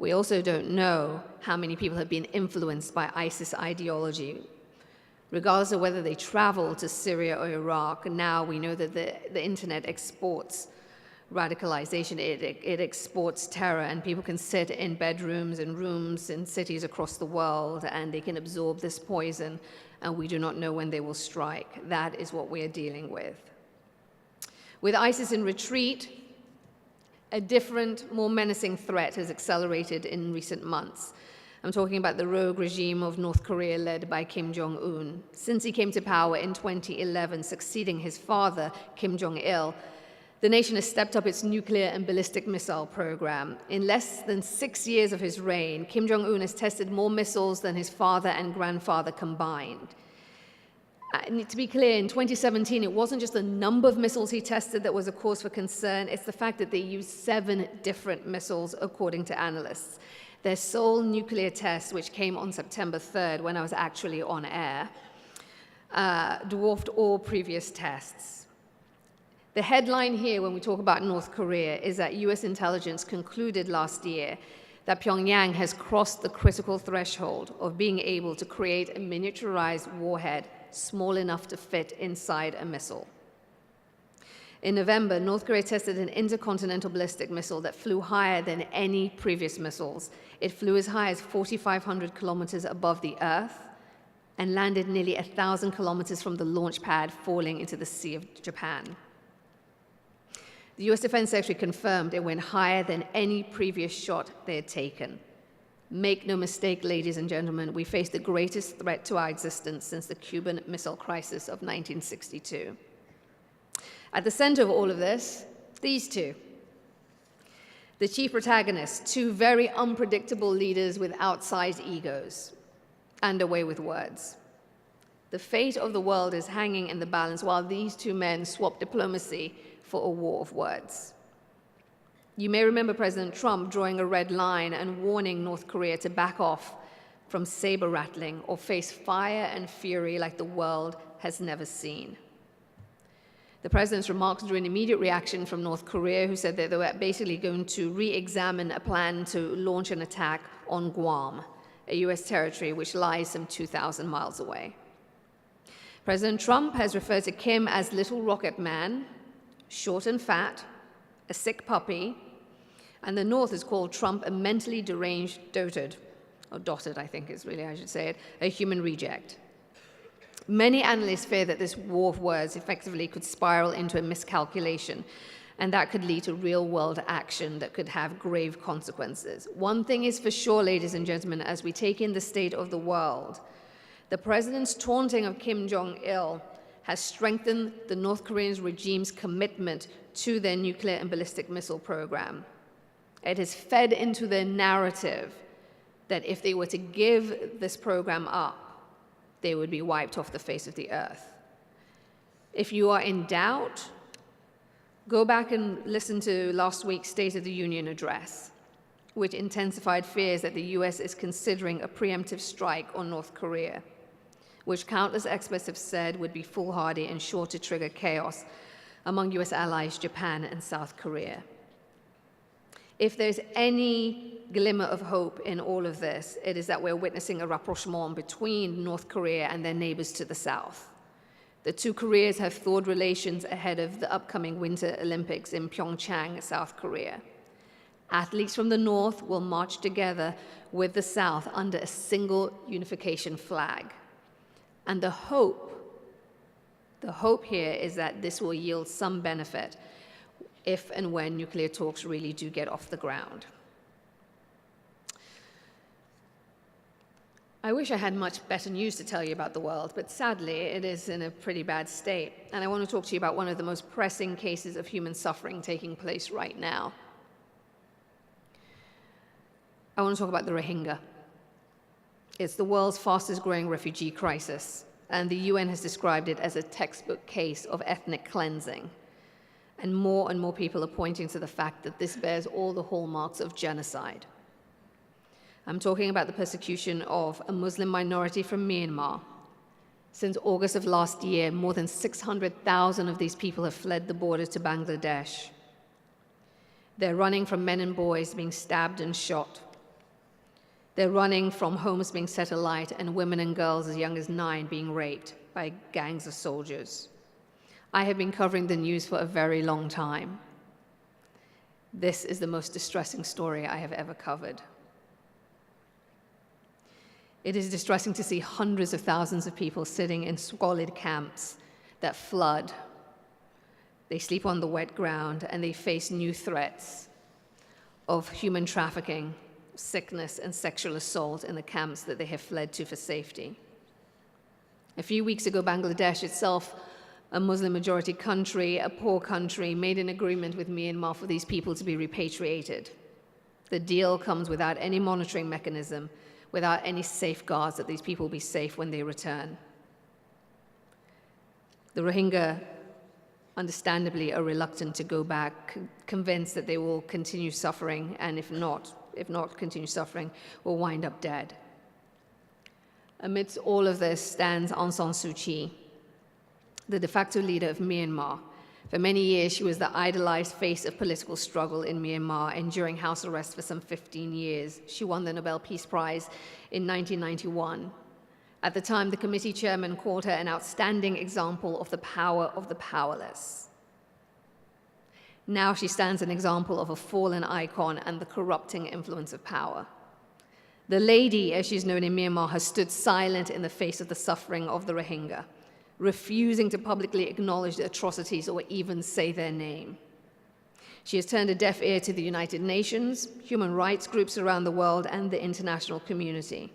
We also don't know how many people have been influenced by ISIS ideology. Regardless of whether they travel to Syria or Iraq, now we know that the internet exports radicalization, it exports terror, and people can sit in bedrooms and rooms in cities across the world, and they can absorb this poison, and we do not know when they will strike. That is what we are dealing with. With ISIS in retreat, a different, more menacing threat has accelerated in recent months. I'm talking about the rogue regime of North Korea led by Kim Jong-un. Since he came to power in 2011, succeeding his father, Kim Jong-il, the nation has stepped up its nuclear and ballistic missile program. In less than 6 years of his reign, Kim Jong-un has tested more missiles than his father and grandfather combined. To be clear, in 2017, it wasn't just the number of missiles he tested that was a cause for concern, it's the fact that they used 7 different missiles, according to analysts. Their sole nuclear test, which came on September 3rd, when I was actually on air, dwarfed all previous tests. The headline here when we talk about North Korea is that US intelligence concluded last year that Pyongyang has crossed the critical threshold of being able to create a miniaturized warhead small enough to fit inside a missile. In November, North Korea tested an intercontinental ballistic missile that flew higher than any previous missiles. It flew as high as 4,500 kilometers above the Earth and landed nearly 1,000 kilometers from the launch pad, falling into the Sea of Japan. The US Defense Secretary confirmed it went higher than any previous shot they had taken. Make no mistake, ladies and gentlemen, we face the greatest threat to our existence since the Cuban Missile Crisis of 1962. At the center of all of this, these two. The chief protagonists, 2 very unpredictable leaders with outsized egos and a way with words. The fate of the world is hanging in the balance while these 2 men swap diplomacy for a war of words. You may remember President Trump drawing a red line and warning North Korea to back off from saber rattling or face fire and fury like the world has never seen. The president's remarks drew an immediate reaction from North Korea, who said that they were basically going to re-examine a plan to launch an attack on Guam, a US territory which lies some 2,000 miles away. President Trump has referred to Kim as Little Rocket Man, short and fat, a sick puppy, and the North has called Trump a mentally deranged dotard, or dotted, I think is really, I should say it, a human reject. Many analysts fear that this war of words effectively could spiral into a miscalculation, and that could lead to real-world action that could have grave consequences. One thing is for sure, ladies and gentlemen, as we take in the state of the world, the president's taunting of Kim Jong-il has strengthened the North Korean regime's commitment to their nuclear and ballistic missile program. It has fed into their narrative that if they were to give this program up, they would be wiped off the face of the earth. If you are in doubt, go back and listen to last week's State of the Union address, which intensified fears that the US is considering a preemptive strike on North Korea, which countless experts have said would be foolhardy and sure to trigger chaos among US allies Japan and South Korea. If there's any glimmer of hope in all of this, it is that we're witnessing a rapprochement between North Korea and their neighbors to the south. The 2 Koreas have thawed relations ahead of the upcoming Winter Olympics in Pyeongchang, South Korea. Athletes from the North will march together with the South under a single unification flag. And the hope here is that this will yield some benefit if and when nuclear talks really do get off the ground. I wish I had much better news to tell you about the world, but sadly, it is in a pretty bad state. And I want to talk to you about one of the most pressing cases of human suffering taking place right now. I want to talk about the Rohingya. It's the world's fastest growing refugee crisis, and the UN has described it as a textbook case of ethnic cleansing. And more people are pointing to the fact that this bears all the hallmarks of genocide. I'm talking about the persecution of a Muslim minority from Myanmar. Since August of last year, more than 600,000 of these people have fled the border to Bangladesh. They're running from men and boys being stabbed and shot. They're running from homes being set alight and women and girls as young as 9 being raped by gangs of soldiers. I have been covering the news for a very long time. This is the most distressing story I have ever covered. It is distressing to see hundreds of thousands of people sitting in squalid camps that flood. They sleep on the wet ground and they face new threats of human trafficking, sickness, and sexual assault in the camps that they have fled to for safety. A few weeks ago, Bangladesh itself, a Muslim-majority country, a poor country, made an agreement with Myanmar for these people to be repatriated. The deal comes without any monitoring mechanism, without any safeguards that these people will be safe when they return. The Rohingya, understandably, are reluctant to go back, convinced that they will continue suffering, and if not continue suffering, will wind up dead. Amidst all of this stands Aung San Suu Kyi, the de facto leader of Myanmar. For many years, she was the idolized face of political struggle in Myanmar, enduring house arrest for some 15 years. She won the Nobel Peace Prize in 1991. At the time, the committee chairman called her an outstanding example of the power of the powerless. Now she stands an example of a fallen icon and the corrupting influence of power. The lady, as she's known in Myanmar, has stood silent in the face of the suffering of the Rohingya, refusing to publicly acknowledge the atrocities or even say their name. She has turned a deaf ear to the United Nations, human rights groups around the world, and the international community.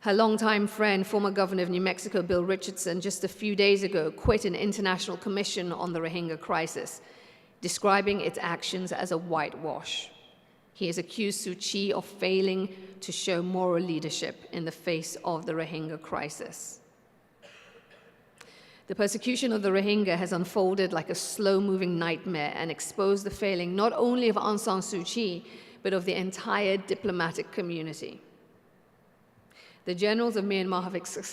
Her longtime friend, former governor of New Mexico, Bill Richardson, just a few days ago quit an international commission on the Rohingya crisis, describing its actions as a whitewash. He has accused Suu Kyi of failing to show moral leadership in the face of the Rohingya crisis. The persecution of the Rohingya has unfolded like a slow-moving nightmare and exposed the failing not only of Aung San Suu Kyi, but of the entire diplomatic community. The generals of Myanmar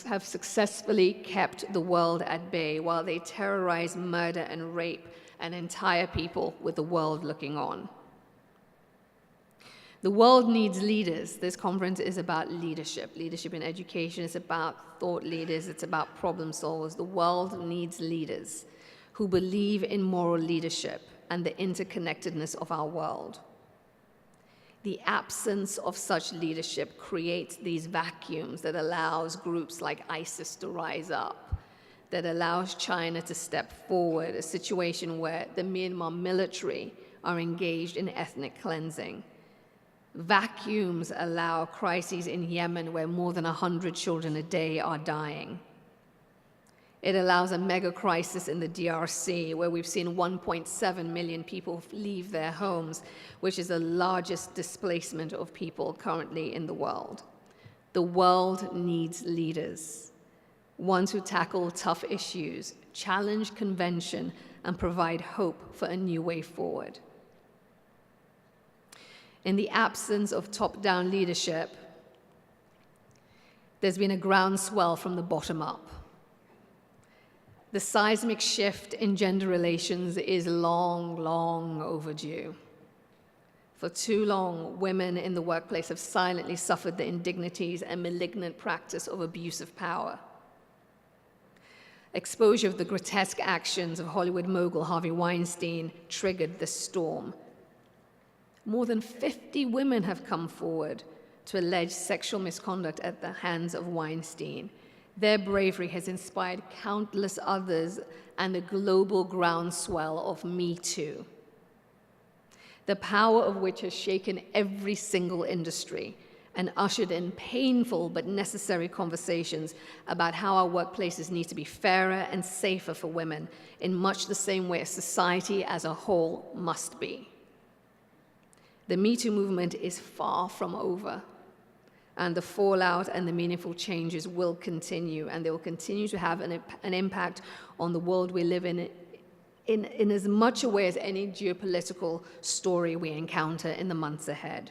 have successfully kept the world at bay while they terrorize, murder, and rape an entire people with the world looking on. The world needs leaders. This conference is about leadership. Leadership in education is about thought leaders. It's about problem solvers. The world needs leaders who believe in moral leadership and the interconnectedness of our world. The absence of such leadership creates these vacuums that allows groups like ISIS to rise up, that allows China to step forward, a situation where the Myanmar military are engaged in ethnic cleansing. Vacuums allow crises in Yemen where more than 100 children a day are dying. It allows a mega crisis in the DRC where we've seen 1.7 million people leave their homes, which is the largest displacement of people currently in the world. The world needs leaders, ones who tackle tough issues, challenge convention, and provide hope for a new way forward. In the absence of top-down leadership, there's been a groundswell from the bottom up. The seismic shift in gender relations is long, long overdue. For too long, women in the workplace have silently suffered the indignities and malignant practice of abuse of power. Exposure of the grotesque actions of Hollywood mogul Harvey Weinstein triggered the storm. More than 50 women have come forward to allege sexual misconduct at the hands of Weinstein. Their bravery has inspired countless others and a global groundswell of Me Too, the power of which has shaken every single industry and ushered in painful but necessary conversations about how our workplaces need to be fairer and safer for women in much the same way society as a whole must be. The Me Too movement is far from over. and the fallout and the meaningful changes will continue, and they will continue to have an impact on the world we live in as much a way as any geopolitical story we encounter in the months ahead.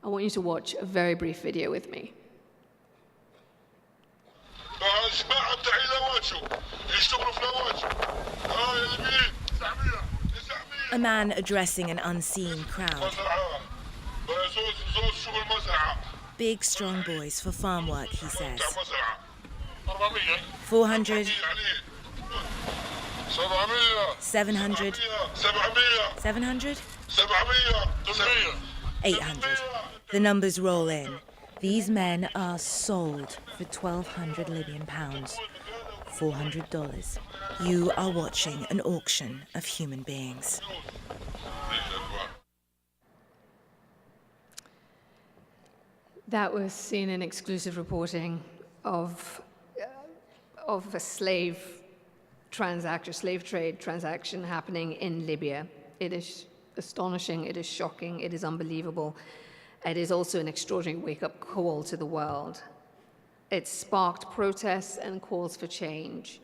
I want you to watch a very brief video with me.
A man addressing an unseen crowd. Big, strong boys for farm work, he says. 400, 700, 700, 800. The numbers roll in. These men are sold for 1,200 Libyan pounds, $400. You are watching an auction of human beings.
That was CNN exclusive reporting of a slave trade transaction happening in Libya. It is astonishing, it is shocking, it is unbelievable. It is also an extraordinary wake-up call to the world. It sparked protests and calls for change.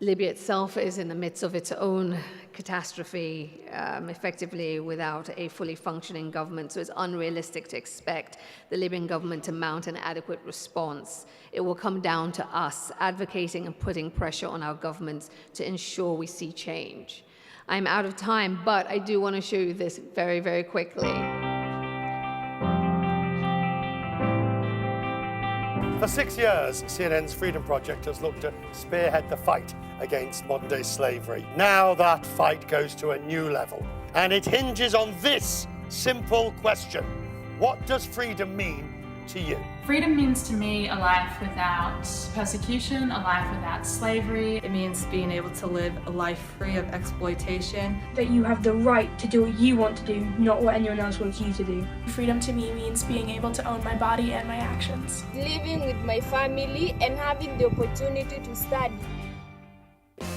Libya itself is in the midst of its own catastrophe, effectively without a fully functioning government, so it's unrealistic to expect the Libyan government to mount an adequate response. It will come down to us advocating and putting pressure on our governments to ensure we see change. I'm out of time, but I do want to show you this very, very quickly.
For 6 years, CNN's Freedom Project has looked to spearhead the fight against modern-day slavery. Now that fight goes to a new level, and it hinges on this simple question: what does freedom mean to you?
Freedom means to me a life without persecution, a life without slavery.
It means being able to live a life free of exploitation.
That you have the right to do what you want to do, not what anyone else wants you to do.
Freedom to me means being able to own my body and my actions.
Living with my family and having the opportunity to study.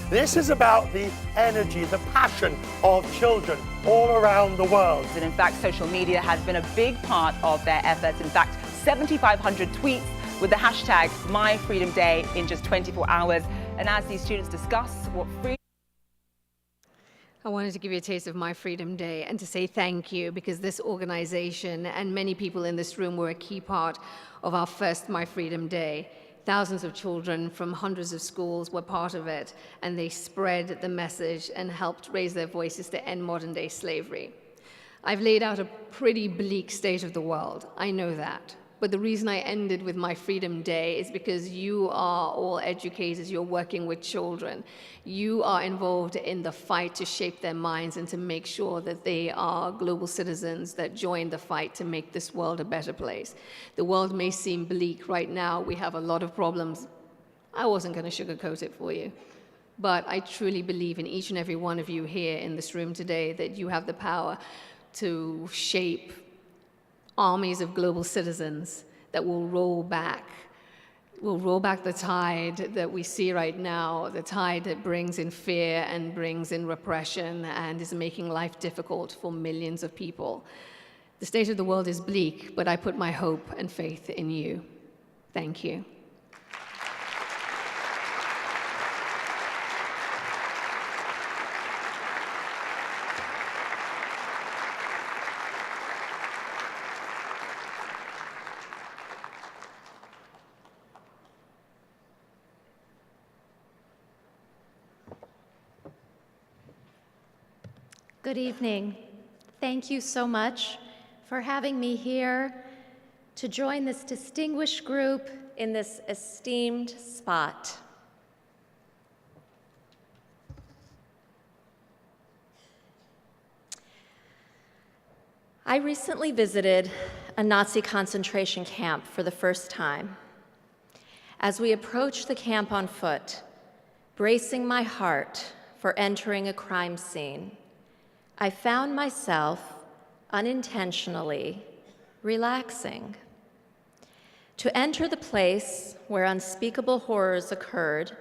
This is about the energy, the passion of children all around the world.
And in fact, social media has been a big part of their efforts. In fact, 7,500 tweets with the hashtag #MyFreedomDay in just 24 hours. And as these students discuss what freedom...
I wanted to give you a taste of My Freedom Day and to say thank you, because this organization and many people in this room were a key part of our first My Freedom Day. Thousands of children from hundreds of schools were part of it, and they spread the message and helped raise their voices to end modern-day slavery. I've laid out a pretty bleak state of the world. I know that. But the reason I ended with My Freedom Day is because you are all educators, you're working with children. You are involved in the fight to shape their minds and to make sure that they are global citizens that join the fight to make this world a better place. The world may seem bleak right now. We have a lot of problems. I wasn't going to sugarcoat it for you. But I truly believe in each and every one of you here in this room today that you have the power to shape armies of global citizens that will roll back the tide that we see right now, the tide that brings in fear and brings in repression and is making life difficult for millions of people. The state of the world is bleak, but I put my hope and faith in you. Thank you.
Good evening. Thank you so much for having me here to join this distinguished group in this esteemed spot. I recently visited a Nazi concentration camp for the first time. As we approached the camp on foot, bracing my heart for entering a crime scene, I found myself unintentionally relaxing. To enter the place where unspeakable horrors occurred,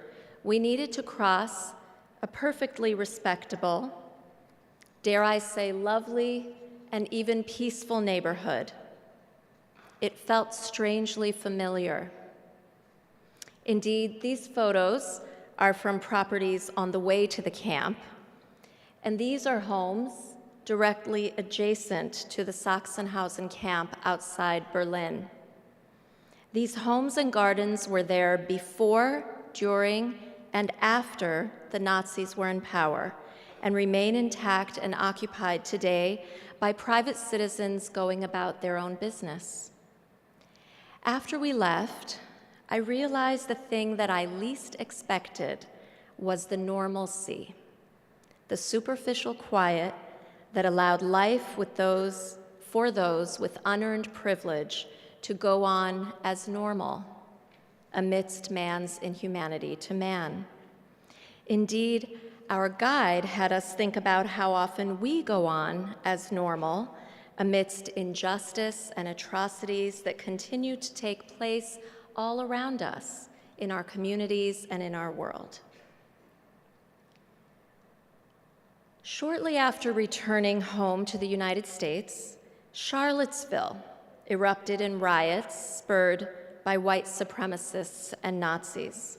we needed to cross a perfectly respectable, dare I say lovely, and even peaceful neighborhood. It felt strangely familiar. Indeed, these photos are from properties on the way to the camp, and these are homes directly adjacent to the Sachsenhausen camp outside Berlin. These homes and gardens were there before, during, and after the Nazis were in power, and remain intact and occupied today by private citizens going about their own business. After we left, I realized the thing that I least expected was the normalcy, the superficial quiet that allowed life for those with unearned privilege to go on as normal amidst man's inhumanity to man. Indeed, our guide had us think about how often we go on as normal amidst injustice and atrocities that continue to take place all around us in our communities and in our world. Shortly after returning home to the United States, Charlottesville erupted in riots spurred by white supremacists and Nazis.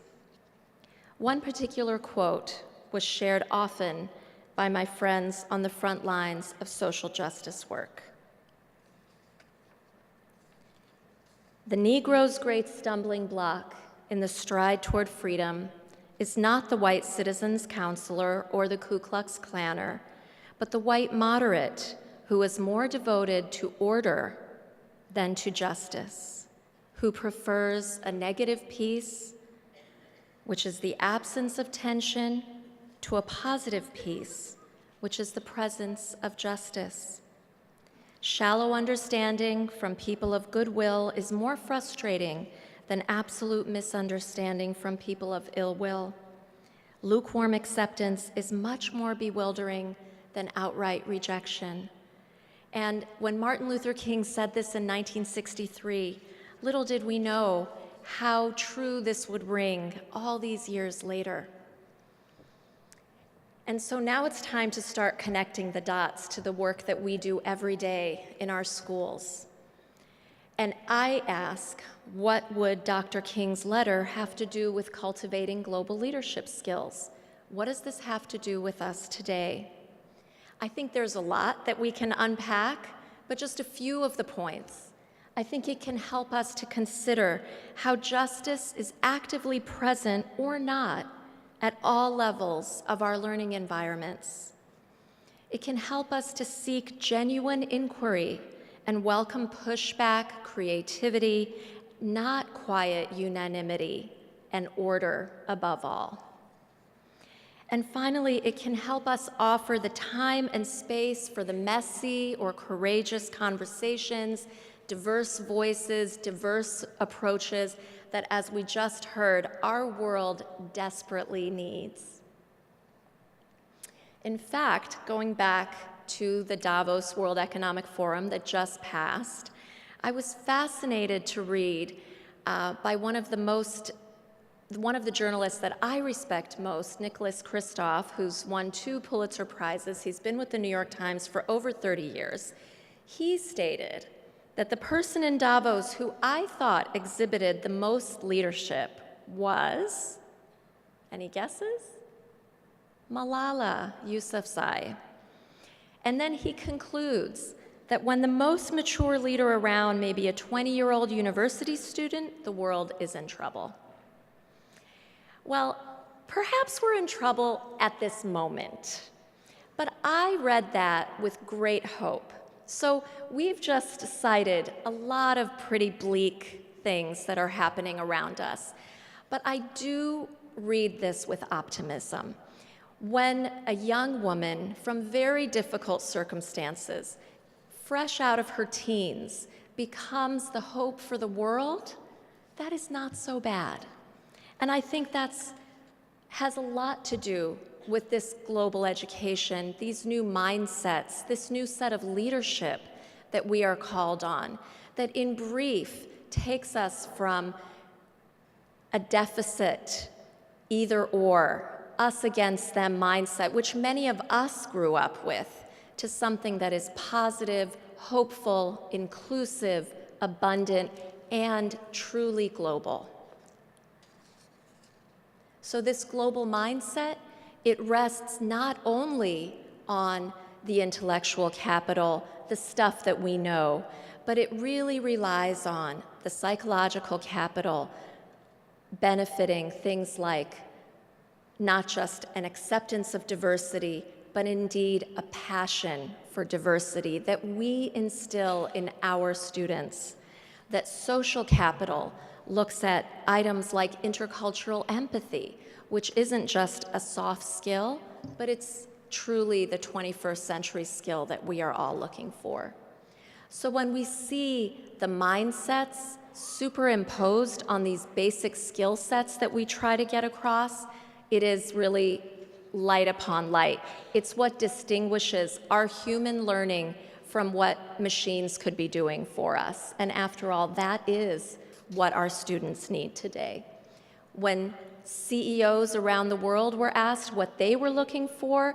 One particular quote was shared often by my friends on the front lines of social justice work. The Negro's great stumbling block in the stride toward freedom is not the white citizen's counselor or the Ku Klux Klanner, but the white moderate who is more devoted to order than to justice, who prefers a negative peace, which is the absence of tension, to a positive peace, which is the presence of justice. Shallow understanding from people of goodwill is more frustrating than absolute misunderstanding from people of ill will. Lukewarm acceptance is much more bewildering than outright rejection. And when Martin Luther King said this in 1963, little did we know how true this would ring all these years later. And so now it's time to start connecting the dots to the work that we do every day in our schools. And I ask, what would Dr. King's letter have to do with cultivating global leadership skills? What does this have to do with us today? I think there's a lot that we can unpack, but just a few of the points. I think it can help us to consider how justice is actively present or not at all levels of our learning environments. It can help us to seek genuine inquiry and welcome pushback, creativity, not quiet unanimity, and order above all. And finally, it can help us offer the time and space for the messy or courageous conversations, diverse voices, diverse approaches that, as we just heard, our world desperately needs. In fact, going back to the Davos World Economic Forum that just passed, I was fascinated to read by one of the journalists that I respect most, Nicholas Kristof, who's won 2 Pulitzer Prizes. He's been with the New York Times for over 30 years. He stated that the person in Davos who I thought exhibited the most leadership was, any guesses? Malala Yousafzai. And then he concludes that when the most mature leader around may be a 20-year-old university student, the world is in trouble. Well, perhaps we're in trouble at this moment, but I read that with great hope. So we've just cited a lot of pretty bleak things that are happening around us, but I do read this with optimism. When a young woman from very difficult circumstances, fresh out of her teens, becomes the hope for the world, that is not so bad. And I think that has a lot to do with this global education, these new mindsets, this new set of leadership that we are called on, that in brief takes us from a deficit, either or, us against them mindset, which many of us grew up with, to something that is positive, hopeful, inclusive, abundant, and truly global. So this global mindset, it rests not only on the intellectual capital, the stuff that we know, but it really relies on the psychological capital benefiting things like not just an acceptance of diversity, but indeed a passion for diversity that we instill in our students. That social capital looks at items like intercultural empathy, which isn't just a soft skill, but it's truly the 21st century skill that we are all looking for. So when we see the mindsets superimposed on these basic skill sets that we try to get across, it is really light upon light. It's what distinguishes our human learning from what machines could be doing for us. And after all, that is what our students need today. When CEOs around the world were asked what they were looking for,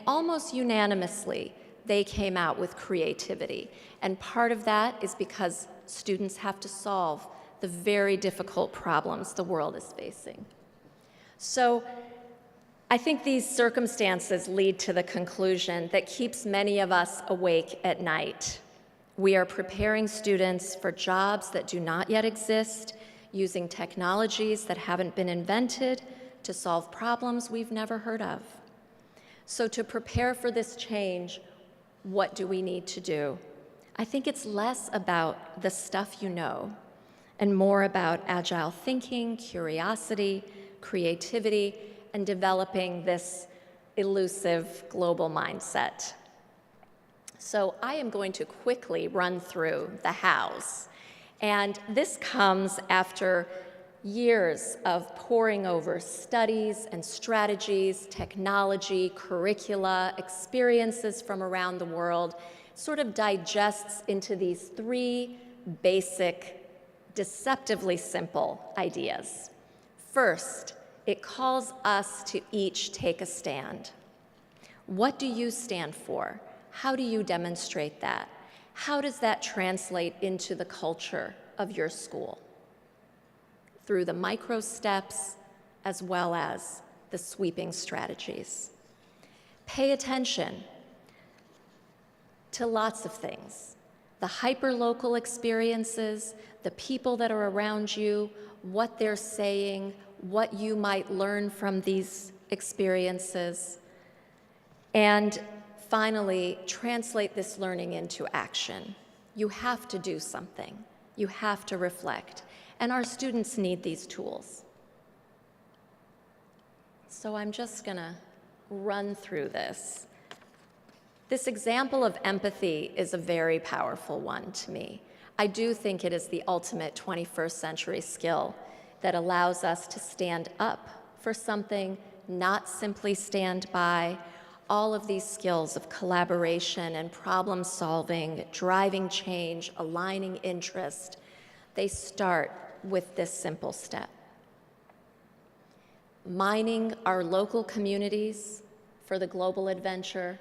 almost unanimously, they came out with creativity. And part of that is because students have to solve the very difficult problems the world is facing. So I think these circumstances lead to the conclusion that keeps many of us awake at night. We are preparing students for jobs that do not yet exist, using technologies that haven't been invented to solve problems we've never heard of. So to prepare for this change, what do we need to do? I think it's less about the stuff you know and more about agile thinking, curiosity, creativity, and developing this elusive global mindset. So I am going to quickly run through the hows. And this comes after years of poring over studies and strategies, technology, curricula, experiences from around the world, sort of digests into these three basic, deceptively simple ideas. First, it calls us to each take a stand. What do you stand for? How do you demonstrate that? How does that translate into the culture of your school? Through the micro steps as well as the sweeping strategies. Pay attention to lots of things. The hyper-local experiences, the people that are around you, what they're saying, what you might learn from these experiences. And finally, translate this learning into action. You have to do something. You have to reflect. And our students need these tools. So I'm just going to run through this. This example of empathy is a very powerful one to me. I do think it is the ultimate 21st century skill that allows us to stand up for something, not simply stand by. All of these skills of collaboration and problem solving, driving change, aligning interest, they start with this simple step. Mining our local communities for the global adventure.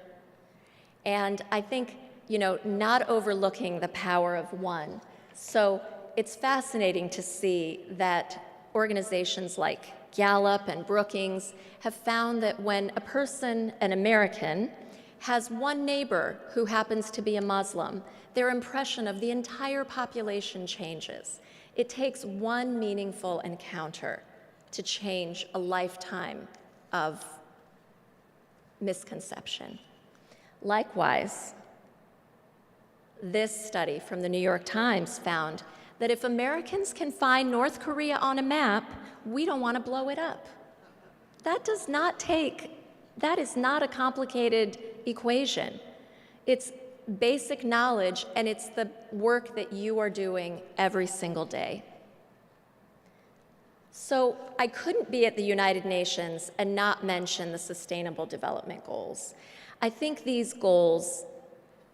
And I think, not overlooking the power of one. So it's fascinating to see that organizations like Gallup and Brookings have found that when a person, an American, has one neighbor who happens to be a Muslim, their impression of the entire population changes. It takes one meaningful encounter to change a lifetime of misconception. Likewise, this study from the New York Times found that if Americans can find North Korea on a map, we don't want to blow it up. That is not a complicated equation. It's basic knowledge, and it's the work that you are doing every single day. So I couldn't be at the United Nations and not mention the Sustainable Development Goals. I think these goals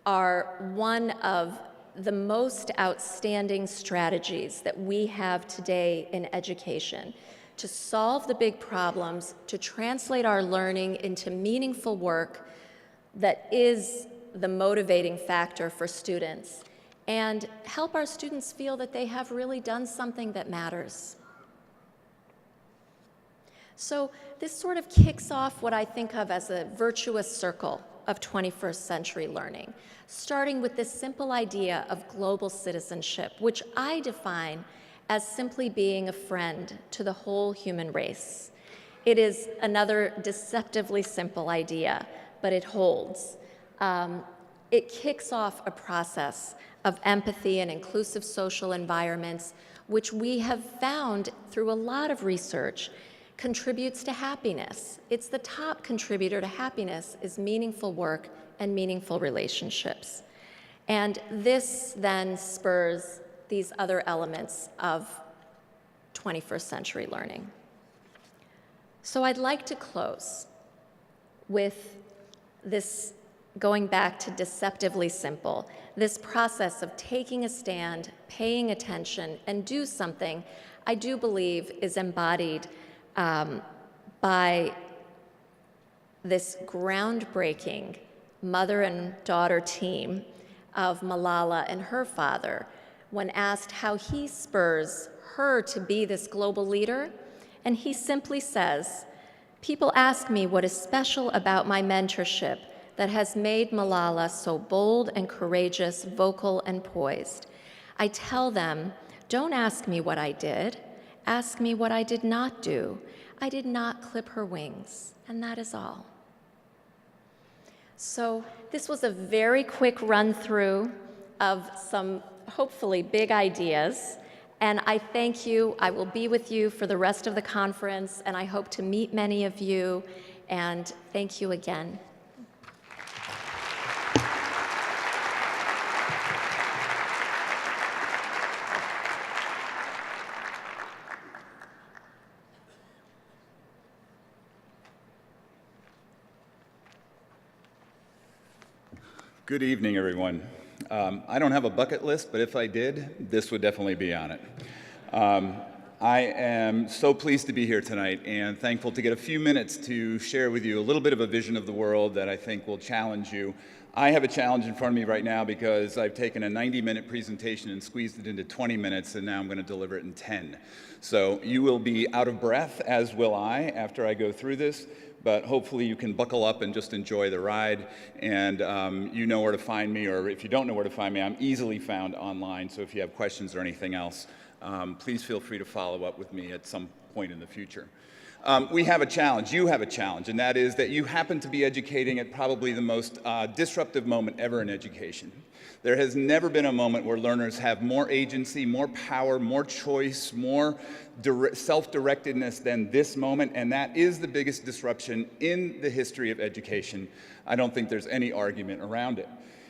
are one of the most outstanding strategies that we have today in education to solve the big problems, to translate our learning into meaningful work that is the motivating factor for students and help our students feel that they have really done something that matters. So this sort of kicks off what I think of as a virtuous circle of 21st century learning, starting with this simple idea of global citizenship, which I define as simply being a friend to the whole human race. It is another deceptively simple idea, but it holds. It kicks off a process of empathy and inclusive social environments, which we have found through a lot of research contributes to happiness. It's the top contributor to happiness is meaningful work and meaningful relationships. And this then spurs these other elements of 21st century learning. So I'd like to close with this, going back to deceptively simple, this process of taking a stand, paying attention, and do something, I do believe is embodied by this groundbreaking mother and daughter team of Malala and her father when asked how he spurs her to be this global leader. And he simply says, "People ask me what is special about my mentorship that has made Malala so bold and courageous, vocal and poised. I tell them, don't ask me what I did. Ask me what I did not do. I did not clip her wings, and that is all." So this was a very quick run through of some hopefully big ideas. And I thank you. I will be with you for the rest of the conference, and I hope to meet many of you. And thank you again.
Good evening, everyone. I don't have a bucket list, but if I did, this would definitely be on it. I am so pleased to be here tonight and thankful to get a few minutes to share with you a little bit of a vision of the world that I think will challenge you. I have a challenge in front of me right now because I've taken a 90-minute presentation and squeezed it into 20 minutes, and now I'm going to deliver it in 10. So you will be out of breath, as will I, after I go through this. But hopefully you can buckle up and just enjoy the ride. And you know where to find me, or if you don't know where to find me, I'm easily found online. So if you have questions or anything else, please feel free to follow up with me at some point in the future. We have a challenge, you have a challenge, and that is that you happen to be educating at probably the most disruptive moment ever in education. There has never been a moment where learners have more agency, more power, more choice, more self-directedness than this moment, and that is the biggest disruption in the history of education. I don't think there's any argument around it.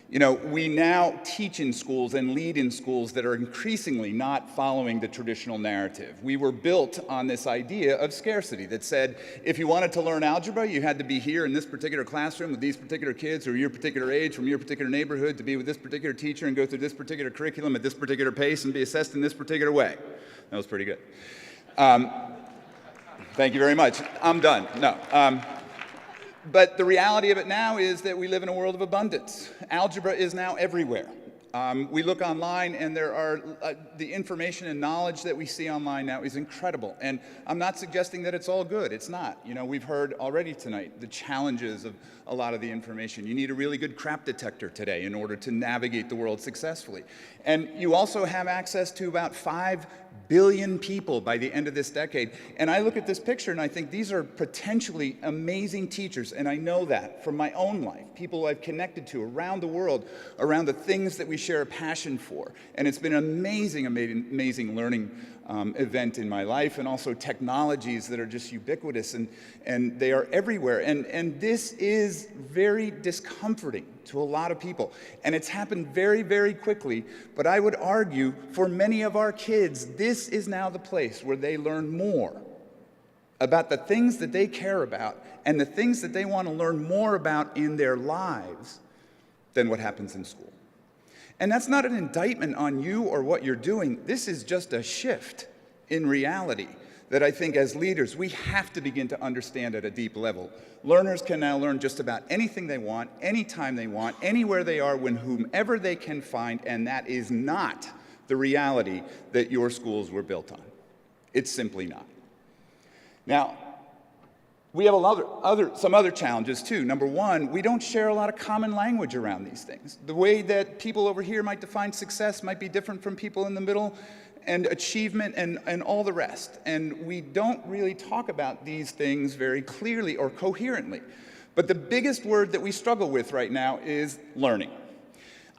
You know, we now teach in schools and lead in schools that are increasingly not following the traditional narrative. We were built on this idea of scarcity that said, if you wanted to learn algebra, you had to be here in this particular classroom with these particular kids who are your particular age, from your particular neighborhood, to be with this particular teacher and go through this particular curriculum at this particular pace and be assessed in this particular way. That was pretty good. Thank you very much. I'm done. No. But the reality of it now is that we live in a world of abundance. Algebra is now everywhere. We look online and there are, the information and knowledge that we see online now is incredible. And I'm not suggesting that it's all good. It's not. You know, we've heard already tonight the challenges of a lot of the information. You need a really good crap detector today in order to navigate the world successfully. And you also have access to about 5 billion people by the end of this decade. And I look at this picture and I think these are potentially amazing teachers, and I know that from my own life, people I've connected to around the world, around the things that we share a passion for. And it's been an amazing, amazing, amazing learning event in my life, and also technologies that are just ubiquitous, and they are everywhere. And this is very discomforting to a lot of people. And it's happened very, very quickly, but I would argue for many of our kids, this is now the place where they learn more about the things that they care about and the things that they want to learn more about in their lives than what happens in school. And that's not an indictment on you or what you're doing. This is just a shift in reality that I think as leaders, we have to begin to understand at a deep level. Learners can now learn just about anything they want, anytime they want, anywhere they are, when whomever they can find, and that is not the reality that your schools were built on. It's simply not. Now, we have some other challenges too. Number one, we don't share a lot of common language around these things. The way that people over here might define success might be different from people in the middle, and achievement and all the rest. And we don't really talk about these things very clearly or coherently. But the biggest word that we struggle with right now is learning.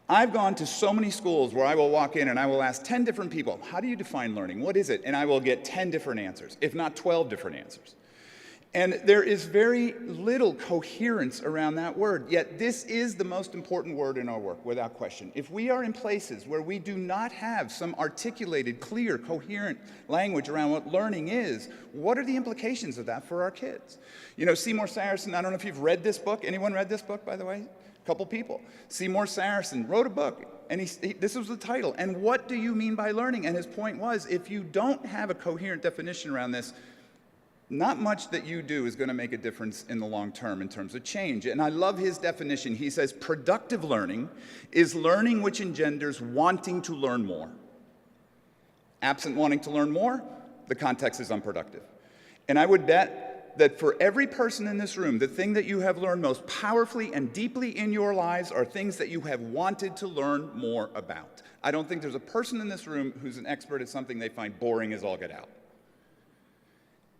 I've gone to so many schools where I will walk in and I will ask 10 different people, how do you define learning? What is it? And I will get 10 different answers, if not 12 different answers. And there is very little coherence around that word, yet this is the most important word in our work, without question. If we are in places where we do not have some articulated, clear, coherent language around what learning is, what are the implications of that for our kids? You know, Seymour Saracen, I don't know if you've read this book. Anyone read this book, by the way? A couple people. Seymour Saracen wrote a book, and this was the title, And What Do You Mean by Learning? And his point was, if you don't have a coherent definition around this, not much that you do is going to make a difference in the long term in terms of change. And I love his definition. He says, productive learning is learning which engenders wanting to learn more. Absent wanting to learn more, the context is unproductive. And I would bet that for every person in this room, the thing that you have learned most powerfully and deeply in your lives are things that you have wanted to learn more about. I don't think there's a person in this room who's an expert at something they find boring as all get out.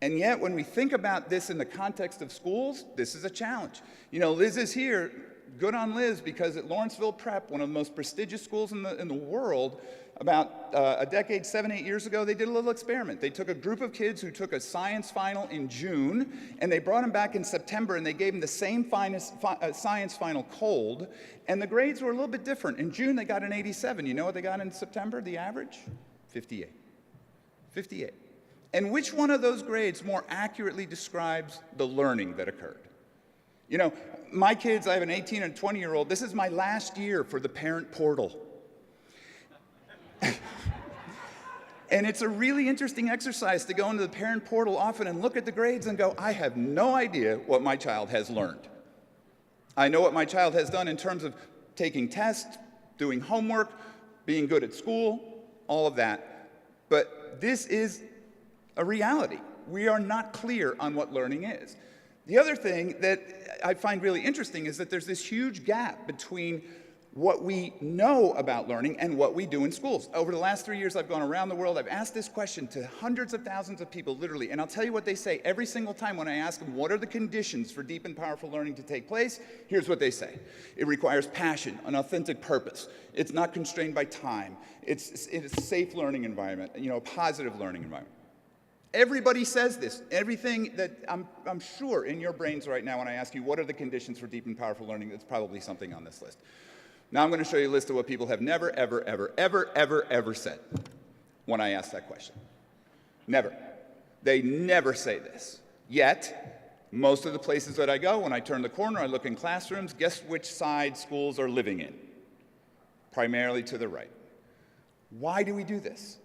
And yet, when we think about this in the context of schools, this is a challenge. You know, Liz is here. Good on Liz, because at Lawrenceville Prep, one of the most prestigious schools in the world, about a decade, 7, 8 years ago, they did a little experiment. They took a group of kids who took a science final in June, and they brought them back in September, and they gave them the same science final cold, and the grades were a little bit different. In June, they got an 87. You know what they got in September, the average? 58. 58. And which one of those grades more accurately describes the learning that occurred? You know, my kids, I have an 18 and 20-year-old. This is my last year for the parent portal. And it's a really interesting exercise to go into the parent portal often and look at the grades and go, I have no idea what my child has learned. I know what my child has done in terms of taking tests, doing homework, being good at school, all of that. But this is a reality. We are not clear on what learning is. The other thing that I find really interesting is that there's this huge gap between what we know about learning and what we do in schools. Over the last 3 years, I've gone around the world. I've asked this question to hundreds of thousands of people, literally, and I'll tell you what they say every single time when I ask them, what are the conditions for deep and powerful learning to take place? Here's what they say. It requires passion, an authentic purpose. It's not constrained by time. It's a safe learning environment, you know, a positive learning environment. Everybody says this. Everything that I'm sure in your brains right now when I ask you what are the conditions for deep and powerful learning, that's probably something on this list. Now I'm going to show you a list of what people have never, ever, ever, ever, ever, ever said when I ask that question. Never. They never say this. Yet, most of the places that I go, when I turn the corner, I look in classrooms, guess which side schools are living in? Primarily to the right. Why do we do this?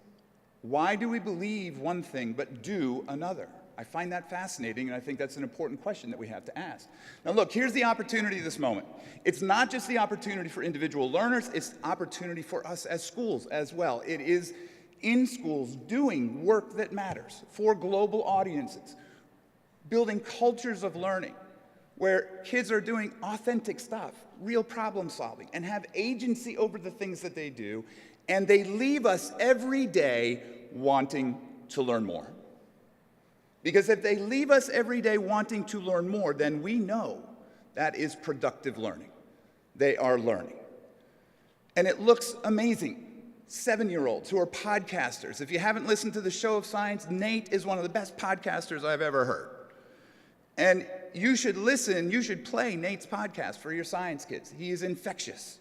Why do we believe one thing but do another? I find that fascinating, and I think that's an important question that we have to ask. Now look, here's the opportunity this moment. It's not just the opportunity for individual learners, it's opportunity for us as schools as well. It is in schools doing work that matters for global audiences, building cultures of learning where kids are doing authentic stuff, real problem solving, and have agency over the things that they do, and they leave us every day wanting to learn more. Because if they leave us every day wanting to learn more, then we know that is productive learning. They are learning. And it looks amazing. 7-year-olds who are podcasters. If you haven't listened to the Show of Science, Nate is one of the best podcasters I've ever heard. And you should listen, you should play Nate's podcast for your science kids. He is infectious.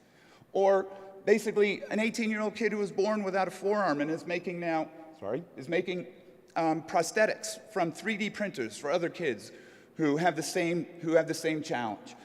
Or basically an 18-year-old kid who was born without a forearm and is making prosthetics from 3D printers for other kids who have the same challenge.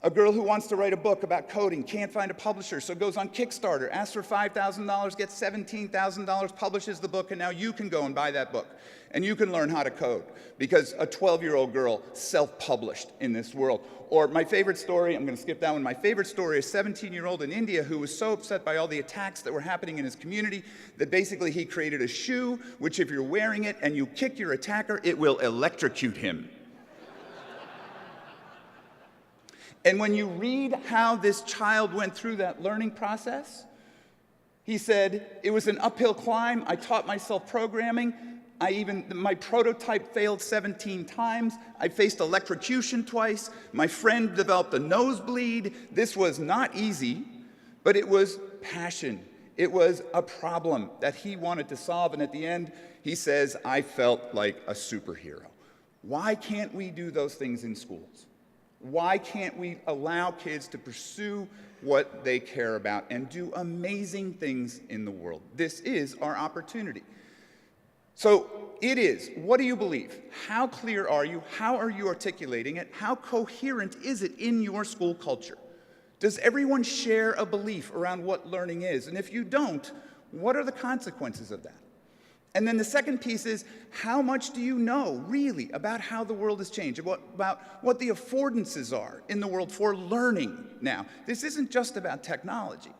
A girl who wants to write a book about coding, can't find a publisher, so goes on Kickstarter, asks for $5,000, gets $17,000, publishes the book, and now you can go and buy that book. And you can learn how to code, because a 12-year-old girl self-published in this world. Or my favorite story, I'm going to skip that one, my favorite story is a 17-year-old in India who was so upset by all the attacks that were happening in his community that basically he created a shoe, which if you're wearing it and you kick your attacker, it will electrocute him. And when you read how this child went through that learning process, he said, it was an uphill climb. I taught myself programming. My prototype failed 17 times. I faced electrocution twice. My friend developed a nosebleed. This was not easy, but it was passion. It was a problem that he wanted to solve. And at the end, he says, I felt like a superhero. Why can't we do those things in schools? Why can't we allow kids to pursue what they care about and do amazing things in the world? This is our opportunity. So it is. What do you believe? How clear are you? How are you articulating it? How coherent is it in your school culture? Does everyone share a belief around what learning is? And if you don't, what are the consequences of that? And then the second piece is, how much do you know, really, about how the world has changed, about what the affordances are in the world for learning now? This isn't just about technology.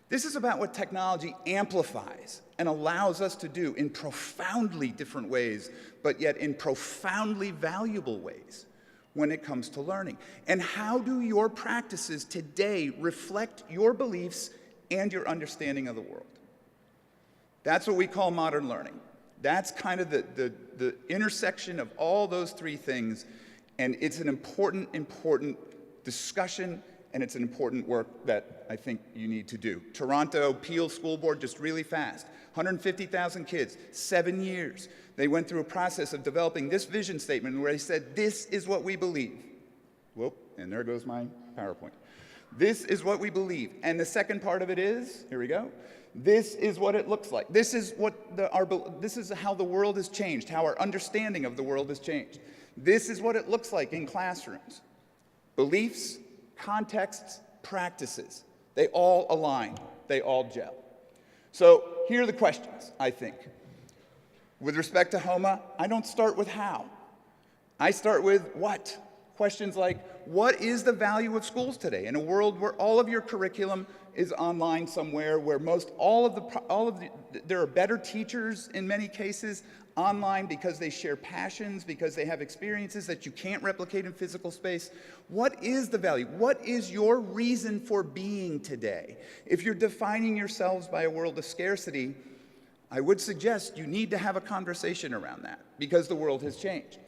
This is about what technology amplifies and allows us to do in profoundly different ways, but yet in profoundly valuable ways when it comes to learning. And how do your practices today reflect your beliefs and your understanding of the world? That's what we call modern learning. That's kind of the intersection of all those three things, and it's an important discussion, and it's an important work that I think you need to do. Toronto Peel School Board, just really fast, 150,000 kids, 7 years. They went through a process of developing this vision statement where they said, this is what we believe. Whoop, and there goes my PowerPoint. This is what we believe. And the second part of it is, here we go, this is what it looks like. This is this is how the world has changed, how our understanding of the world has changed. This is what it looks like in classrooms. Beliefs, contexts, practices. They all align. They all gel. So here are the questions, I think. With respect to HOMA, I don't start with how. I start with what. Questions like, what is the value of schools today in a world where all of your curriculum is online somewhere, where there are better teachers in many cases online because they share passions, because they have experiences that you can't replicate in physical space? What is the value? What is your reason for being today? If you're defining yourselves by a world of scarcity, I would suggest you need to have a conversation around that, because the world has changed.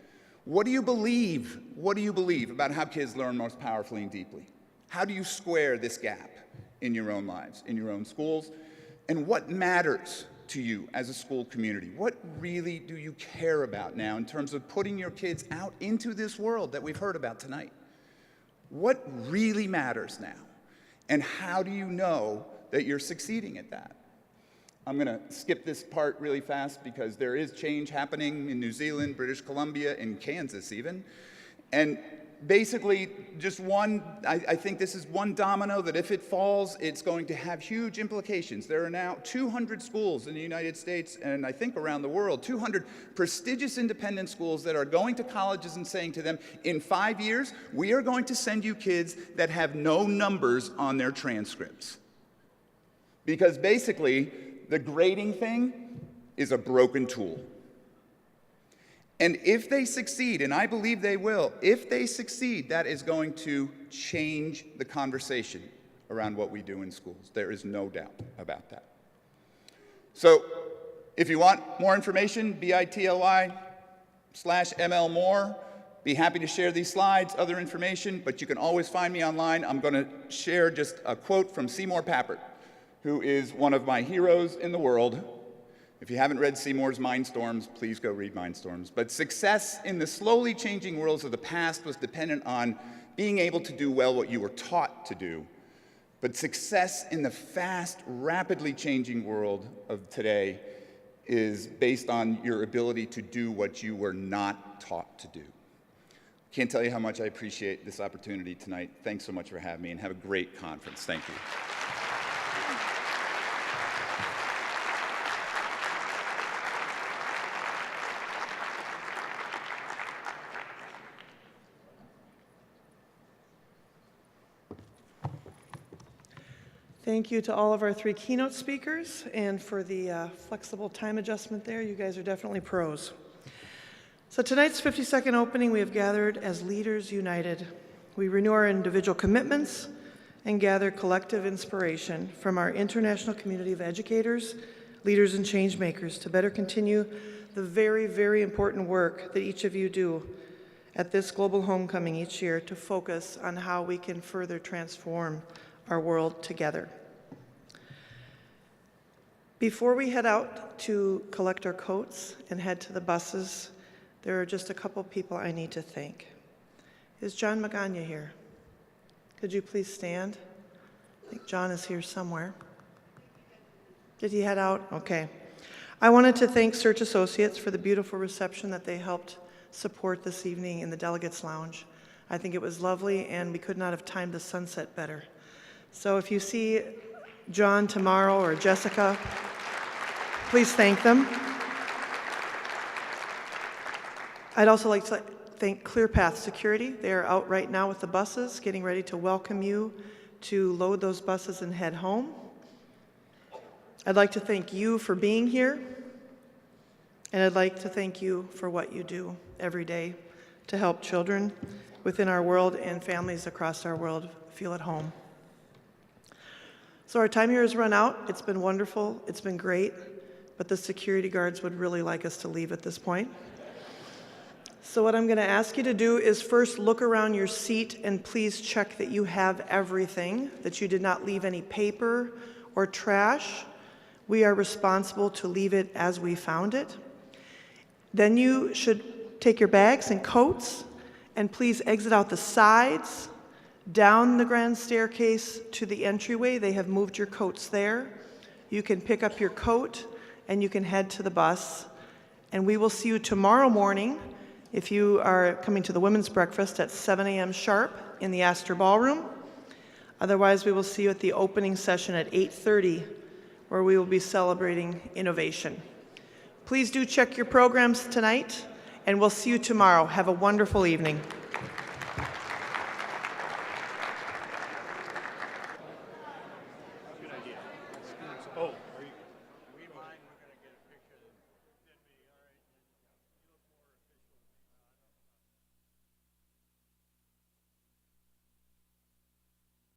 What do you believe? What do you believe about how kids learn most powerfully and deeply? How do you square this gap in your own lives, in your own schools? And what matters to you as a school community? What really do you care about now in terms of putting your kids out into this world that we've heard about tonight? What really matters now? And how do you know that you're succeeding at that? I'm going to skip this part really fast because there is change happening in New Zealand, British Columbia, and Kansas even. And basically, just I think this is one domino that if it falls, it's going to have huge implications. There are now 200 schools in the United States, and I think around the world, 200 prestigious independent schools that are going to colleges and saying to them, in 5 years, we are going to send you kids that have no numbers on their transcripts. Because basically, the grading thing is a broken tool. And if they succeed, and I believe they will, if they succeed, that is going to change the conversation around what we do in schools. There is no doubt about that. So if you want more information, bit.ly/mlmore. Be happy to share these slides, other information, but you can always find me online. I'm going to share just a quote from Seymour Papert, who is one of my heroes in the world. If you haven't read Seymour's Mindstorms, please go read Mindstorms. But success in the slowly changing worlds of the past was dependent on being able to do well what you were taught to do. But success in the fast, rapidly changing world of today is based on your ability to do what you were not taught to do. Can't tell you how much I appreciate this opportunity tonight. Thanks so much for having me, and have a great conference. Thank you.
Thank you to all of our 3 keynote speakers, and for the flexible time adjustment there. You guys are definitely pros. So tonight's 52nd opening, we have gathered as leaders united. We renew our individual commitments and gather collective inspiration from our international community of educators, leaders, and change makers to better continue the very, very important work that each of you do at this global homecoming each year to focus on how we can further transform our world together. Before we head out to collect our coats and head to the buses, there are just a couple people I need to thank. Is John Magana here? Could you please stand? I think John is here somewhere. Did he head out? Okay. I wanted to thank Search Associates for the beautiful reception that they helped support this evening in the Delegates Lounge. I think it was lovely, and we could not have timed the sunset better. So if you see John tomorrow or Jessica, please thank them. I'd also like to thank ClearPath Security. They are out right now with the buses, getting ready to welcome you to load those buses and head home. I'd like to thank you for being here, and I'd like to thank you for what you do every day to help children within our world and families across our world feel at home. So our time here has run out. It's been wonderful. It's been great, but the security guards would really like us to leave at this point. So what I'm going to ask you to do is first look around your seat and please check that you have everything, that you did not leave any paper or trash. We are responsible to leave it as we found it. Then you should take your bags and coats and please exit out the sides, down the grand staircase to the entryway. They have moved your coats there. You can pick up your coat and you can head to the bus. And we will see you tomorrow morning if you are coming to the women's breakfast at 7 a.m. sharp in the Astor Ballroom. Otherwise, we will see you at the opening session at 8:30, where we will be celebrating innovation. Please do check your programs tonight, and we'll see you tomorrow. Have a wonderful evening.